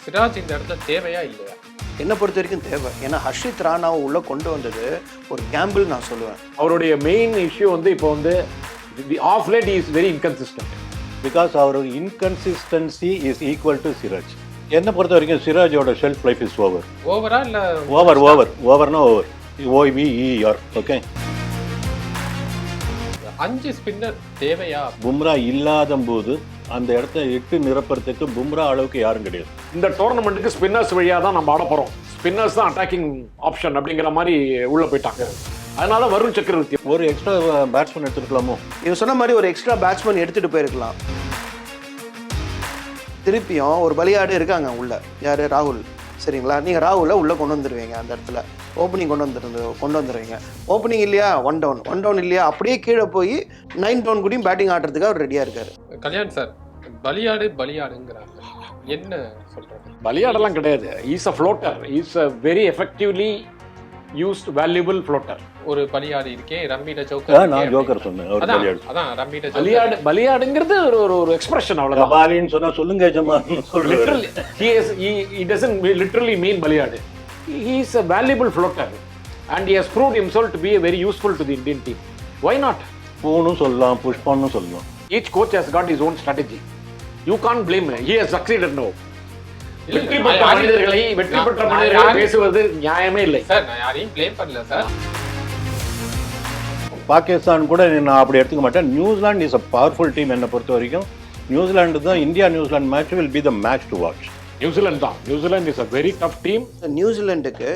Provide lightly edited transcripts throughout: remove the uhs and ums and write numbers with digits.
சிராஜ் இந்த இடத்துல தேவையா இல்லையா? என்னை பொறுத்த வரைக்கும் தேவை. ஏன்னா ஹர்ஷித் ராணாவை உள்ளே கொண்டு வந்தது ஒரு கேம்பிள் நான் சொல்லுவேன். அவருடைய மெயின் இஷ்யூ வந்து இப்போ வந்து of late is very inconsistent. Because அவர் inconsistency is equal to Siraj. என்னை பொறுத்த வரைக்கும் சிராஜோட ஷெல்ஃப் லைஃப் இஸ் ஓவர். ஓவரா இல்ல ஓவர்னா ஓவர். OVER. ஓகே. 5 ஸ்பின்னர் தேவையா? பும்ரா இல்லாத போது அந்த இடத்த இட்டு நிரப்புறதுக்கு பும்ரா அளவுக்கு யாரும் கிடையாது. இந்த டோர்னமெண்ட்டுக்கு ஸ்பின்னர்ஸ் வழியாக தான் நம்ம ஆட போகிறோம். ஸ்பின்னர்ஸ் தான் அட்டாக்கிங் ஆப்ஷன் அப்படிங்கிற மாதிரி உள்ளே போயிட்டாங்க. அதனால வருண் சக்கரவர்த்தி ஒரு எக்ஸ்ட்ரா பேட்ஸ்மேன் எடுத்துருக்கலாமோ? இவங்க சொன்ன மாதிரி ஒரு எக்ஸ்ட்ரா பேட்ஸ்மேன் எடுத்துகிட்டு போயிருக்கலாம். திருப்பியும் ஒரு பலியாடு இருக்காங்க உள்ள, யார்? ராகுல். சரிங்களா, நீங்கள் ராகுலை உள்ளே கொண்டு வந்துடுவீங்க. அந்த இடத்துல ஓப்பனிங் கொண்டு வந்துடுவீங்க. ஓப்பனிங் இல்லையா, ஒன் டவுன் இல்லையா, அப்படியே கீழே போய் 9 டவுன் கூடயும் பேட்டிங் ஆடுறதுக்கு அவர் ரெடியாக இருக்காரு. கல்யாண் சார், பலியாடுங்கிறாங்க, என்ன சொல்றாங்க? பலியாடெல்லாம் கிடையாது. Is a floater. Is a very effectively used valuable floater. ஒரு பலியாடு இருக்கே, ரம்மிட ஜோக்கர். நான் ஜோக்கர் சொன்னேன். அவர் பலியாடு. அதான் ரம்மிட பலியாடுங்கிறது ஒரு எக்ஸ்பிரஷன், அவ்வளவுதான். பாலின்னு சொன்னா சொல்லுங்க ஜமா. Literally, he doesn't literally mean பலியாடு. He is a valuable floater and he has proved himself to be a very useful to the Indian team. Why not? பூனும் சொல்லலாம், புஷ்பான்னு சொல்லலாம். Each coach has got his own strategy. You can't blame him. He has succeeded now. வெற்றி பெற்ற மனிதர்களை பேசுவது நியாயமே இல்லை sir. நான் யாரையும் ப்ளேம் பண்ணல சார். பாகிஸ்தான் கூட நான் அப்படி எடுத்துக்க மாட்டேன். New Zealand is a powerful team. என்னை பொறுத்த வரைக்கும் நியூசிலாந்து தான் New Zealand match will be the match to watch. New Zealand is a very tough team. நியூசிலாண்டுக்கு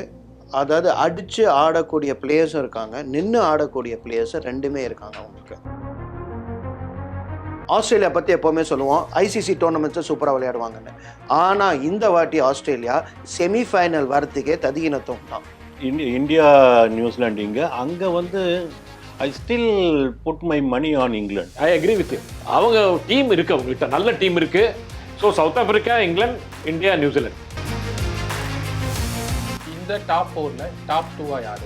அதாவது அடித்து ஆடக்கூடிய பிளேயர்ஸும் இருக்காங்க, நின்று ஆடக்கூடிய பிளேயர்ஸும் ரெண்டுமே இருக்காங்க அவங்களுக்கு. ஆஸ்திரேலியா பற்றி எப்போவுமே சொல்லுவோம், ஐசிசி டோர்னமெண்ட்ஸை சூப்பராக விளையாடுவாங்கன்னு. ஆனால் இந்த வாட்டி ஆஸ்திரேலியா செமிஃபைனல் வரத்துக்கே ததிகினத்துவம் தான். இந்தியா நியூசிலாந்து இங்கே அங்கே வந்து I still put my money on England. I agree with. அவங்க டீம் இருக்கு, அவங்ககிட்ட நல்ல டீம் இருக்கு. So South Africa, England, India, New Zealand. இந்த டாப் 4ல டாப் 2 யார்?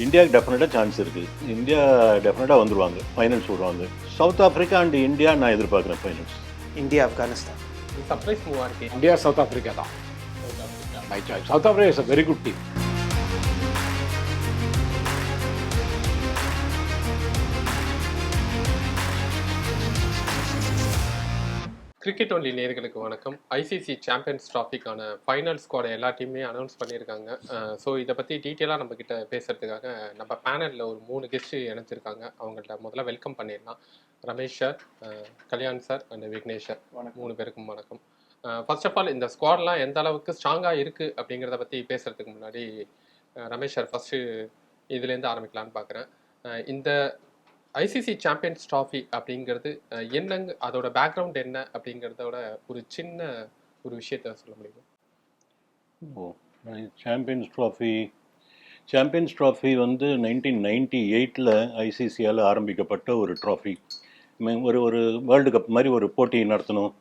இந்தியாவுக்கு டெஃபினட்டாக சான்ஸ் இருக்குது. இந்தியா டெஃபினட்டாக வந்துடுவாங்க, ஃபைனல்ஸ் விடுவாங்க. சவுத் ஆப்பிரிக்கா அண்ட் இந்தியா நான் எதிர்பார்க்குறேன் ஃபைனல்ஸ். இந்தியா ஆப்கானிஸ்தான் சர்ப்ரைஸ் மூவாக இருக்கு. இந்தியா சவுத் ஆப்பிரிக்கா தான் my choice. South Africa is a very good team. Cricket only நேயர்களுக்கு வணக்கம். ஐசிசி சாம்பியன்ஸ் ட்ராஃபிக்கான ஃபைனல் ஸ்குவாடை எல்லா டீமுமே அனௌன்ஸ் பண்ணியிருக்காங்க. ஸோ இதை பற்றி டீட்டெயிலாக நம்மக்கிட்ட பேசுகிறதுக்காக நம்ம பேனலில் ஒரு 3 கெஸ்ட்டு இணைச்சிருக்காங்க. அவங்கள்ட்ட முதல்ல வெல்கம் பண்ணிடலாம். Ramesh sir, Kalyan sir and Vignesh sir, 3 பேருக்கும் வணக்கம். ஃபர்ஸ்ட் ஆஃப் ஆல், இந்த ஸ்குவாட்லாம் எந்த அளவுக்கு ஸ்ட்ராங்காக இருக்குது அப்படிங்கிறத பற்றி பேசுகிறதுக்கு முன்னாடி ரமேஷ் சார் ஃபஸ்ட்டு இதுலேருந்து ஆரம்பிக்கலான்னு பார்க்குறேன். இந்த ஐசிசி சாம்பியன்ஸ் ட்ராஃபி அப்படிங்கிறது என்னங்க, அதோட பேக்ரவுண்ட் என்ன அப்படிங்கிறதோட ஒரு சின்ன ஒரு விஷயத்த சொல்ல முடியுமா? சாம்பியன்ஸ் ட்ராஃபி வந்து 1998 ஐசிசியால் ஆரம்பிக்கப்பட்ட ஒரு ட்ராஃபி. ஒரு வேர்ல்டு கப் மாதிரி ஒரு போட்டி நடத்தணும்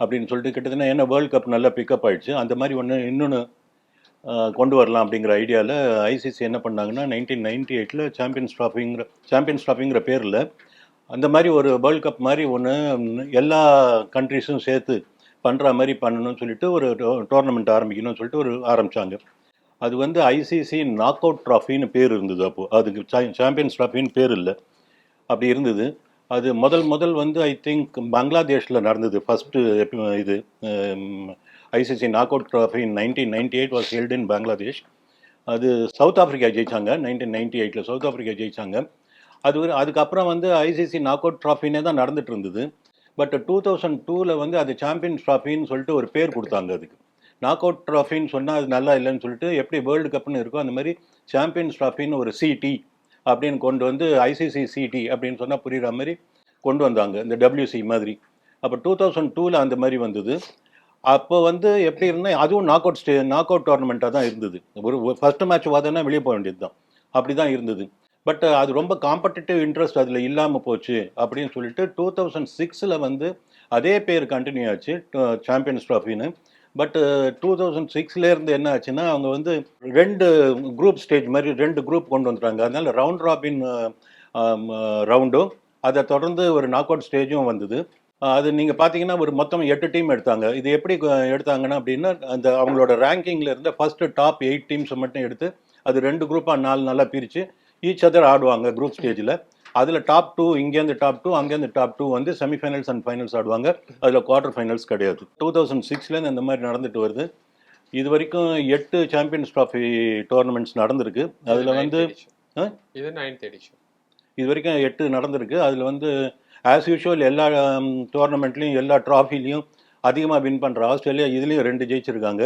அப்படின்னு சொல்லிட்டு கிட்டத்தட்ட ஏன்னா வேர்ல்டு கப் நல்லா பிக்கப் ஆகிடுச்சு. அந்த மாதிரி இன்னொன்று கொண்டு வரலாம் அப்படிங்கிற ஐடியாவில் ஐசிசி என்ன பண்ணாங்கன்னா 1998 சாம்பியன்ஸ் ட்ராஃபிங்கிற பேரில் அந்த மாதிரி ஒரு வேர்ல்டு கப் மாதிரி ஒன்று எல்லா கண்ட்ரிஸும் சேர்த்து பண்ணுற மாதிரி பண்ணணும்னு சொல்லிட்டு ஒரு டோர்னமெண்ட் ஆரம்பிக்கணும்னு சொல்லிட்டு ஆரம்பித்தாங்க. அது வந்து ஐசிசி நாக் அவுட் ட்ராஃபின்னு பேர் இருந்தது. அப்போது அதுக்கு சாம்பியன்ஸ் ட்ராஃபின்னு பேர் இல்லை, அப்படி இருந்தது. அது முதல் வந்து ஐ திங்க் பங்களாதேஷில் நடந்தது ஃபஸ்ட்டு. இது ICC knock out trophy 1998 was held in Bangladesh. அது சவுத் ஆஃப்ரிக்கா ஜெயித்தாங்க. 1998 சவுத் ஆஃப்ரிக்கா ஜெயித்தாங்க. அதுக்கப்புறம் வந்து ஐசிசி நாக் அவுட் ட்ராஃபினே தான் நடந்துட்டு இருந்தது. பட் 2002 வந்து அது சாம்பியன்ஸ் ட்ராஃபின்னு சொல்லிட்டு ஒரு பேர் கொடுத்தாங்க. அதுக்கு நாக் அவுட் ட்ராஃபின்னு சொன்னால் அது நல்லா இல்லைன்னு சொல்லிட்டு எப்படி வேர்ல்டு கப்னு இருக்கோ அந்த மாதிரி சாம்பியன்ஸ் ட்ராஃபின்னு ஒரு சிடி அப்படின்னு கொண்டு வந்து ஐசிசி சிடி அப்படின்னு சொன்னால் புரிகிற மாதிரி கொண்டு வந்தாங்க, இந்த WC மாதிரி. அப்போ 2002 அந்த மாதிரி வந்தது. அப்போ வந்து எப்படி இருந்தால் அதுவும் நாக் அவுட் டோர்னமெண்ட்டாக தான் இருந்தது. ஒரு ஃபஸ்ட்டு மேட்ச் பார்த்தோன்னா வெளியே போக வேண்டியது தான், அப்படி தான் இருந்தது. பட் அது ரொம்ப காம்படிட்டிவ் இன்ட்ரெஸ்ட் அதில் இல்லாமல் போச்சு அப்படின்னு சொல்லிட்டு 2006 வந்து அதே பேர் கண்டினியூ ஆச்சு, சாம்பியன்ஸ் ட்ராஃபின்னு. பட் 2006 என்ன ஆச்சுன்னா அவங்க வந்து 2 குரூப் ஸ்டேஜ் மாதிரி 2 குரூப் கொண்டு வந்துட்டாங்க. அதனால ரவுண்ட் ராபின் ரவுண்டும் அதை தொடர்ந்து ஒரு நாக் அவுட் ஸ்டேஜும் வந்தது. அது நீங்கள் பார்த்தீங்கன்னா ஒரு மொத்தம் 8 டீம் எடுத்தாங்க. இது எப்படி எடுத்தாங்கன்னா அப்படின்னா, அந்த அவங்களோட ரேங்கிங்கில் இருந்த ஃபர்ஸ்ட் டாப் 8 டீம்ஸை மட்டும் எடுத்து அது 2 குரூப்பாக 4 நாளாக பிரித்து ஈச் அதர் ஆடுவாங்க குரூப் ஸ்டேஜில். அதில் டாப் 2 இங்கேருந்து டாப் 2 அங்கேருந்து டாப் 2 வந்து செமிஃபைனல்ஸ் அண்ட் ஃபைனல்ஸ் ஆடுவாங்க. அதில் குவார்டர் ஃபைனல்ஸ் கிடையாது. 2006லேருந்து இந்த மாதிரி நடந்துட்டு வருது. இது வரைக்கும் 8 சாம்பியன்ஸ் ட்ராஃபி டோர்னமெண்ட்ஸ் நடந்திருக்கு. அதில் வந்து இது 9th எடிஷன். இது வரைக்கும் 8 நடந்திருக்கு. அதில் வந்து ஆஸ் யூஷுவல் எல்லா டோர்னமெண்ட்லேயும் எல்லா ட்ராஃபிலையும் அதிகமாக வின் பண்ணுற ஆஸ்திரேலியா இதுலேயும் 2 ஜெயிச்சிருக்காங்க.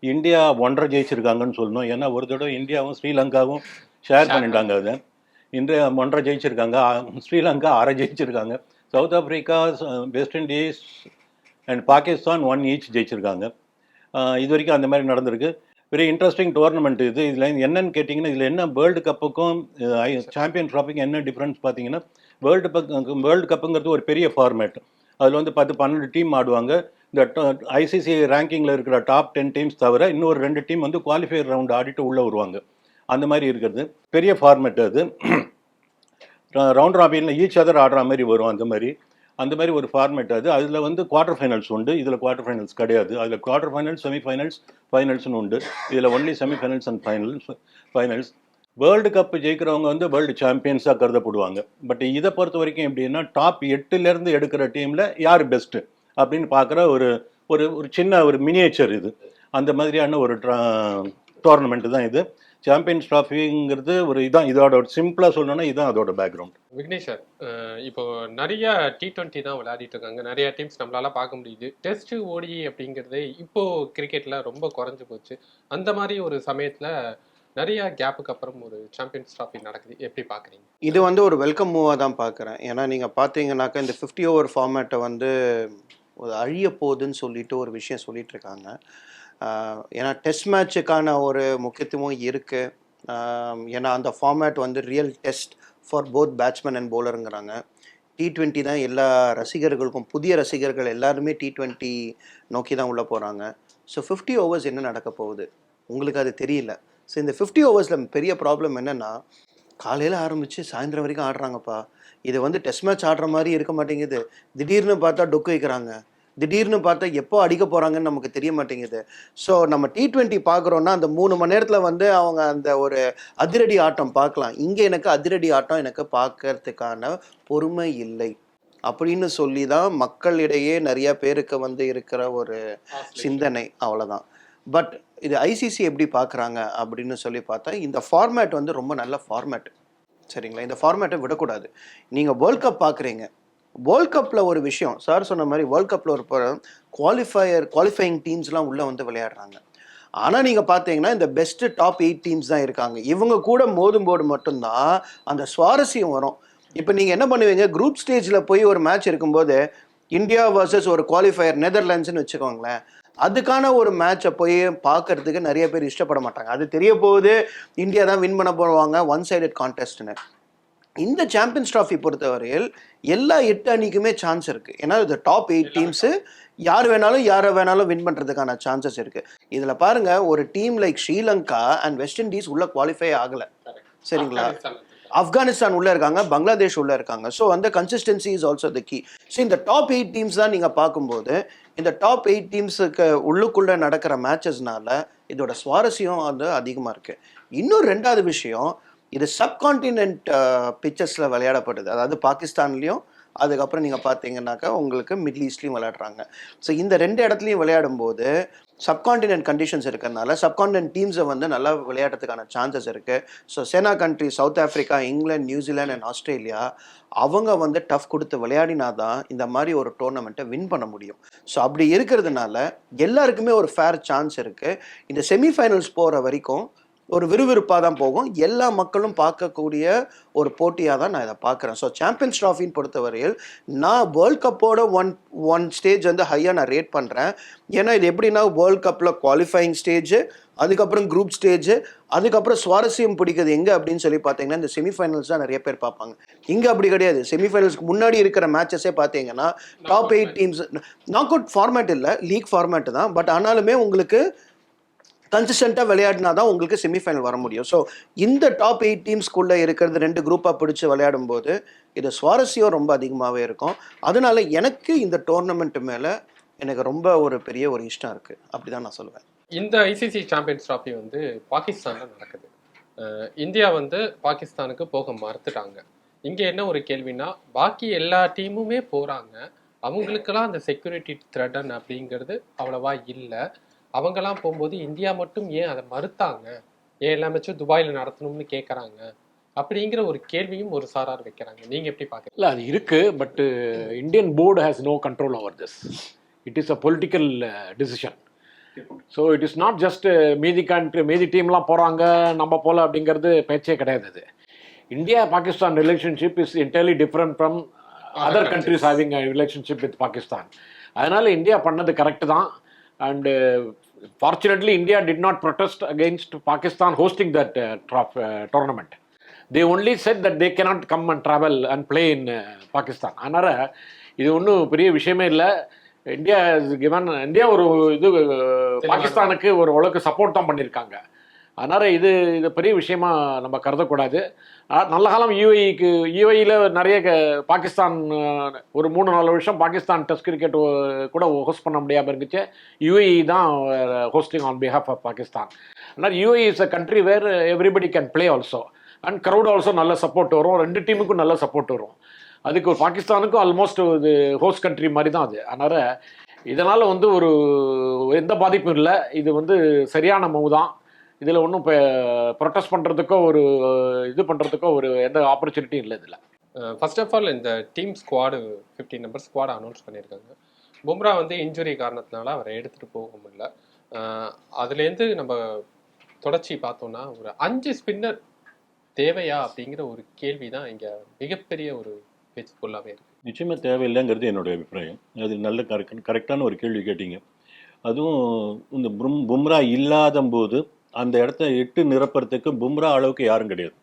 இந்தியா 1.5 ஜெயிச்சிருக்காங்கன்னு சொல்லணும். ஏன்னா ஒரு தடவை இந்தியாவும் ஸ்ரீலங்காவும் ஷேர் பண்ணிட்டாங்க. அதை இந்தியா 1.5 ஜெயிச்சிருக்காங்க, ஸ்ரீலங்கா 1/2 ஜெயிச்சிருக்காங்க. South Africa, west Indies and Pakistan 1 each ஜெயிச்சிருக்காங்க. இது வரைக்கும் அந்த மாதிரி நடந்திருக்கு. வெரி இன்ட்ரெஸ்டிங் டோர்னமெண்ட் இது. இதில் என்னன்னு கேட்டிங்கன்னா, இதில் என்ன வேர்ல்டு கப்புக்கும் சாம்பியன் ட்ராஃபிக்கும் என்ன டிஃப்ரென்ஸ் பார்த்தீங்கன்னா, வேர்ல்டு கப்புங்கிறது ஒரு பெரிய ஃபார்மேட். அதில் வந்து 10-12 டீம் ஆடுவாங்க. இந்த ஐசிசி ரேங்கிங்கில் இருக்கிற டாப் 10 டீம்ஸ் தவிர இன்னொரு 2 டீம் வந்து குவாலிஃபயர் ரவுண்ட் ஆடிட்டு உள்ளே வருவாங்க. அந்த மாதிரி இருக்கிறது பெரிய ஃபார்மேட். அது ரவுண்ட் ராபினில் ஈச் அதர் ஆடுற மாதிரி வரும். அந்த மாதிரி ஒரு ஃபார்மேட் அது. அதில் வந்து குவார்டர் ஃபைனல்ஸ் உண்டு. இதில் குவார்டர் ஃபைனல்ஸ் கிடையாது. அதில் குவார்டர் ஃபைனல்ஸ், செமிஃபைனல்ஸ், ஃபைனல்ஸ்னு உண்டு. இதில் only semifinals and finals. World cup ஜெயிக்கிறவங்க வந்து வேர்ல்டு சாம்பியன்ஸாக கருதப்படுவாங்க. பட் இதை பொறுத்த வரைக்கும் எப்படின்னா, டாப் 8லேருந்து எடுக்கிற டீமில் யார் பெஸ்ட்டு அப்படின்னு பார்க்குற ஒரு ஒரு ஒரு சின்ன ஒரு மினியேச்சர் இது. அந்த மாதிரியான ஒரு டோர்னமெண்ட்டு தான் இது. சாம்பியன்ஸ் ட்ராஃபிங்கிறது ஒரு இதான். இதோட சிம்பிளாக சொல்லணும்னா இதுதான் அதோட பேக்ரவுண்ட். விக்னேஷ் சார், இப்போ நிறைய T20 தான் விளையாடிட்டு இருக்காங்க. நிறைய டீம்ஸ் நம்மளால பார்க்க முடியுது. டெஸ்ட், ஓடிஐ அப்படிங்கிறது இப்போ கிரிக்கெட்ல ரொம்ப குறைஞ்சு போச்சு. அந்த மாதிரி ஒரு சமயத்துல நிறைய கேப்புக்கு அப்புறம் ஒரு சாம்பியன்ஸ் ட்ராஃபி நடக்குது. எப்படி பார்க்குறீங்க? இது வந்து ஒரு வெல்கம் மூவாக தான் பார்க்குறேன். ஏன்னா நீங்கள் பார்த்தீங்கன்னாக்கா இந்த 50 ஓவர் ஃபார்மேட்டை வந்து ஒரு அழிய போகுதுன்னு சொல்லிட்டு ஒரு விஷயம் சொல்லிட்டு இருக்காங்க. ஏன்னா டெஸ்ட் மேட்சுக்கான ஒரு முக்கியத்துவம் இருக்குது. ஏன்னா அந்த ஃபார்மேட் வந்து real test for both batsman and பவுலருங்கிறாங்க. T20 தான் எல்லா ரசிகர்களுக்கும், புதிய ரசிகர்கள் எல்லாருமே T20 நோக்கி தான் உள்ளே போகிறாங்க. ஸோ 50 ஓவர்ஸ் என்ன நடக்க போகுது உங்களுக்கு அது தெரியல. ஸோ இந்த 50 ஓவர்ஸில் பெரிய ப்ராப்ளம் என்னென்னா, காலையில் ஆரம்பித்து சாயந்தரம் வரைக்கும் ஆடுறாங்கப்பா. இது வந்து டெஸ்ட் மேட்ச் ஆடுற மாதிரி இருக்க மாட்டேங்குது. திடீர்னு பார்த்தா டொக்கு வைக்கிறாங்க, திடீர்னு பார்த்தா எப்போ அடிக்க போகிறாங்கன்னு நமக்கு தெரிய மாட்டேங்குது. ஸோ நம்ம T20 பார்க்குறோன்னா அந்த 3 மணி நேரத்தில் வந்து அவங்க அந்த ஒரு அதிரடி ஆட்டம் பார்க்கலாம். இங்கே எனக்கு அதிரடி ஆட்டம் எனக்கு பார்க்கறதுக்கான பொறுமை இல்லை அப்படின்னு சொல்லி தான் மக்களிடையே நிறைய பேருக்கு வந்து இருக்கிற ஒரு சிந்தனை. அவ்வளோதான். பட் இது ஐசிசி எப்படி பார்க்குறாங்க அப்படின்னு சொல்லி பார்த்தா, இந்த ஃபார்மேட் வந்து ரொம்ப நல்ல ஃபார்மேட். சரிங்களா? இந்த ஃபார்மேட்டை விடக்கூடாது. நீங்கள் வேர்ல்ட் கப் பார்க்குறீங்க. வேர்ல்ட் கப்பில் ஒரு விஷயம் சார் சொன்ன மாதிரி, வேர்ல்ட் கப்பில் ஒரு குவாலிஃபையிங் டீம்ஸ்லாம் உள்ளே வந்து விளையாடுறாங்க. ஆனால் நீங்கள் பார்த்தீங்கன்னா இந்த பெஸ்ட்டு டாப் 8 டீம்ஸ் தான் இருக்காங்க. இவங்க கூட மோதும்போது மட்டும்தான் அந்த சுவாரஸ்யம் வரும். இப்போ நீங்கள் என்ன பண்ணுவீங்க, குரூப் ஸ்டேஜில் போய் ஒரு மேட்ச் இருக்கும்போது இந்தியா வர்சஸ் ஒரு குவாலிஃபயர் நெதர்லாண்ட்ஸ்னு வச்சுக்கோங்களேன், அதுக்கான ஒரு மேட்சை போய் பார்க்கறதுக்கு நிறைய பேர் இஷ்டப்பட மாட்டாங்க. அது தெரிய போகுது இந்தியா தான் வின் பண்ண போவாங்க, ஒன் சைடட் கான்டெஸ்ட்னு. இந்த சாம்பியன்ஸ் ட்ராஃபி பொறுத்தவரையில் எல்லா 8 அணிக்குமே சான்ஸ் இருக்குது. ஏன்னா இது டாப் 8 டீம்ஸு, யாரை வேணாலும் வின் பண்ணுறதுக்கான சான்சஸ் இருக்குது. இதில் பாருங்கள், ஒரு team like Sri Lanka and west Indies உள்ள குவாலிஃபை ஆகலை. சரிங்களா? ஆப்கானிஸ்தான் உள்ளே இருக்காங்க, பங்களாதேஷ் உள்ளே இருக்காங்க. ஸோ அந்த consistency is also the key. So இந்த டாப் 8 டீம்ஸ் தான் நீங்கள் பார்க்கும்போது, இந்த டாப் 8 டீம்ஸுக்கு உள்ளுக்குள்ளே நடக்கிற மேட்சஸ்னால இதோட சுவாரஸ்யம் வந்து அதிகமாக இருக்குது. இன்னும் 2வது விஷயம், இது சப்கான்டினென்ட் பிச்சர்ஸில் விளையாடப்படுது. அதாவது பாகிஸ்தான்லேயும், அதுக்கப்புறம் நீங்கள் பார்த்தீங்கன்னாக்கா உங்களுக்கு மிடில் ஈஸ்ட்லேயும் விளையாடுறாங்க. ஸோ இந்த 2 இடத்துலையும் விளையாடும்போது சப்கான்டினென்ட் கண்டிஷன்ஸ் இருக்கிறதுனால சப்கான்டினென்ட் டீம்ஸை வந்து நல்லா விளையாடுறதுக்கான சான்சஸ் இருக்குது. So Sena country south Africa, England, New Zealand and Australia அவங்க வந்து டஃப் கொடுத்து விளையாடினா தான் இந்த மாதிரி ஒரு டோர்னமெண்ட்டை வின் பண்ண முடியும். ஸோ அப்படி இருக்கிறதுனால எல்லாருக்குமே ஒரு ஃபேர் சான்ஸ் இருக்குது. இந்த செமிஃபைனல்ஸ் போகிற வரைக்கும் ஒரு விறுவிறுப்பாக தான் போகும். எல்லா மக்களும் பார்க்கக்கூடிய ஒரு போட்டியாக தான் நான் இதை பார்க்குறேன். ஸோ சாம்பியன்ஸ் ட்ராஃபின்னு பொறுத்தவரையில் நான் வேர்ல்ட் கப்போட ஒன் ஸ்டேஜ் வந்து ஹையாக நான் ரேட் பண்ணுறேன். ஏன்னா இது எப்படின்னா, வேர்ல்ட் கப்பில் குவாலிஃபையிங் ஸ்டேஜ், அதுக்கப்புறம் குரூப் ஸ்டேஜ், அதுக்கப்புறம் சுவாரஸ்யம் பிடிக்குது எங்கே அப்படின்னு சொல்லி பார்த்தீங்கன்னா இந்த செமிஃபைனல்ஸ் தான் நிறைய பேர் பார்ப்பாங்க. இங்கே அப்படி கிடையாது. செமிஃபைனல்ஸ்க்கு முன்னாடி இருக்கிற மேட்சஸே பார்த்தீங்கன்னா top 8 teams, knock out format இல்லை, லீக் ஃபார்மேட்டு தான். பட் ஆனாலுமே உங்களுக்கு கன்சிஸ்டண்ட்டாக விளையாடினா தான் உங்களுக்கு செமிஃபைனல் வர முடியும். ஸோ இந்த டாப் 8 டீம்ஸ்குள்ளே இருக்கிறது 2 குரூப்பாக பிடிச்சி விளையாடும் போது இது சுவாரஸ்யம் ரொம்ப அதிகமாகவே இருக்கும். அதனால எனக்கு இந்த டோர்னமெண்ட் மேலே எனக்கு ரொம்ப ஒரு பெரிய ஒரு இஷ்டம் இருக்குது, அப்படி தான் நான் சொல்லுவேன். இந்த ஐசிசி சாம்பியன்ஸ் டிராஃபி வந்து பாகிஸ்தான்ல நடக்குது. இந்தியா வந்து பாகிஸ்தானுக்கு போக மறுத்துட்டாங்க. இங்கே என்ன ஒரு கேள்வினா, பாக்கி எல்லா டீமுமே போகிறாங்க, அவங்களுக்கெல்லாம் அந்த செக்யூரிட்டி த்ரெட்டன் அப்படிங்கிறது அவ்வளவா இல்லை. அவங்கெல்லாம் போகும்போது இந்தியா மட்டும் ஏன் அதை மறுத்தாங்க, ஏன் எல்லா மேட்சும் துபாயில் நடத்தணும்னு கேட்குறாங்க அப்படிங்கிற ஒரு கேள்வியும் ஒரு சாரார் வைக்கிறாங்க. நீங்கள் எப்படி பார்க்குறீங்க? இல்லை, அது இருக்குது. But Indian board has no control over this. It is a political decision. So it is not just மீதி டீம்லாம் போகிறாங்க நம்ம போல அப்படிங்கிறது பேச்சே கிடையாது. அது India Pakistan relationship is entirely different from other countries having a relationship with Pakistan. அதனால் இந்தியா பண்ணது கரெக்டு தான். And fortunately India did not protest against Pakistan hosting that tournament. They only said that they cannot come and travel and play in Pakistan. அதனால் இது ஒன்றும் பெரிய விஷயமே இல்லை. India ஒரு இது பாகிஸ்தானுக்கு ஒரு அளவுக்கு சப்போர்ட் தான் பண்ணியிருக்காங்க. அதனால் இது பெரிய விஷயமா நம்ம கருதக்கூடாது. நல்ல காலம் யூஏஇயில் நிறைய பாகிஸ்தான் ஒரு 3-4 வருஷம் பாகிஸ்தான் டெஸ்ட் கிரிக்கெட் கூட ஹோஸ்ட் பண்ண முடியாமல் இருந்துச்சு. யூஏஇ தான் hosting on behalf of Pakistan. அதனால் UAE is a country where everybody can play also and crowd also நல்ல சப்போர்ட் வரும். 2 டீமுக்கும் நல்ல சப்போர்ட் வரும். அதுக்கு ஒரு பாகிஸ்தானுக்கும் ஆல்மோஸ்ட் இது ஹோஸ்ட் கண்ட்ரி மாதிரி தான் அது. அதனால் இதனால் வந்து ஒரு எந்த பாதிப்பும் இல்லை. இது வந்து சரியான மூவ் தான். இதில் ஒன்றும் இப்போ ப்ரொட்டஸ்ட் பண்ணுறதுக்கோ ஒரு இது பண்ணுறதுக்கோ ஒரு எந்த ஆப்பர்ச்சுனிட்டியும் இல்லை இதில். ஃபர்ஸ்ட் ஆஃப் ஆல் இந்த team squad 15 number squad announce பண்ணியிருக்காங்க. பும்ரா வந்து இன்ஜுரி காரணத்தினால அவரை எடுத்துகிட்டு போக முடியல. அதுலேருந்து நம்ம தொடர்ச்சி பார்த்தோன்னா ஒரு 5 ஸ்பின்னர் தேவையா அப்படிங்கிற ஒரு கேள்வி தான் இங்கே மிகப்பெரிய ஒரு பேச்சு ஃபுல்லாகவே இருக்குது. நிச்சயமாக தேவையில்லைங்கிறது என்னுடைய அபிப்பிராயம். அது நல்ல கரெக்டான ஒரு கேள்வி கேட்டீங்க. அதுவும் இந்த பும்ரா இல்லாத போது அந்த இடத்த இட்டு நிரப்புறதுக்கு பும்ரா அளவுக்கு யாரும் கிடையாது.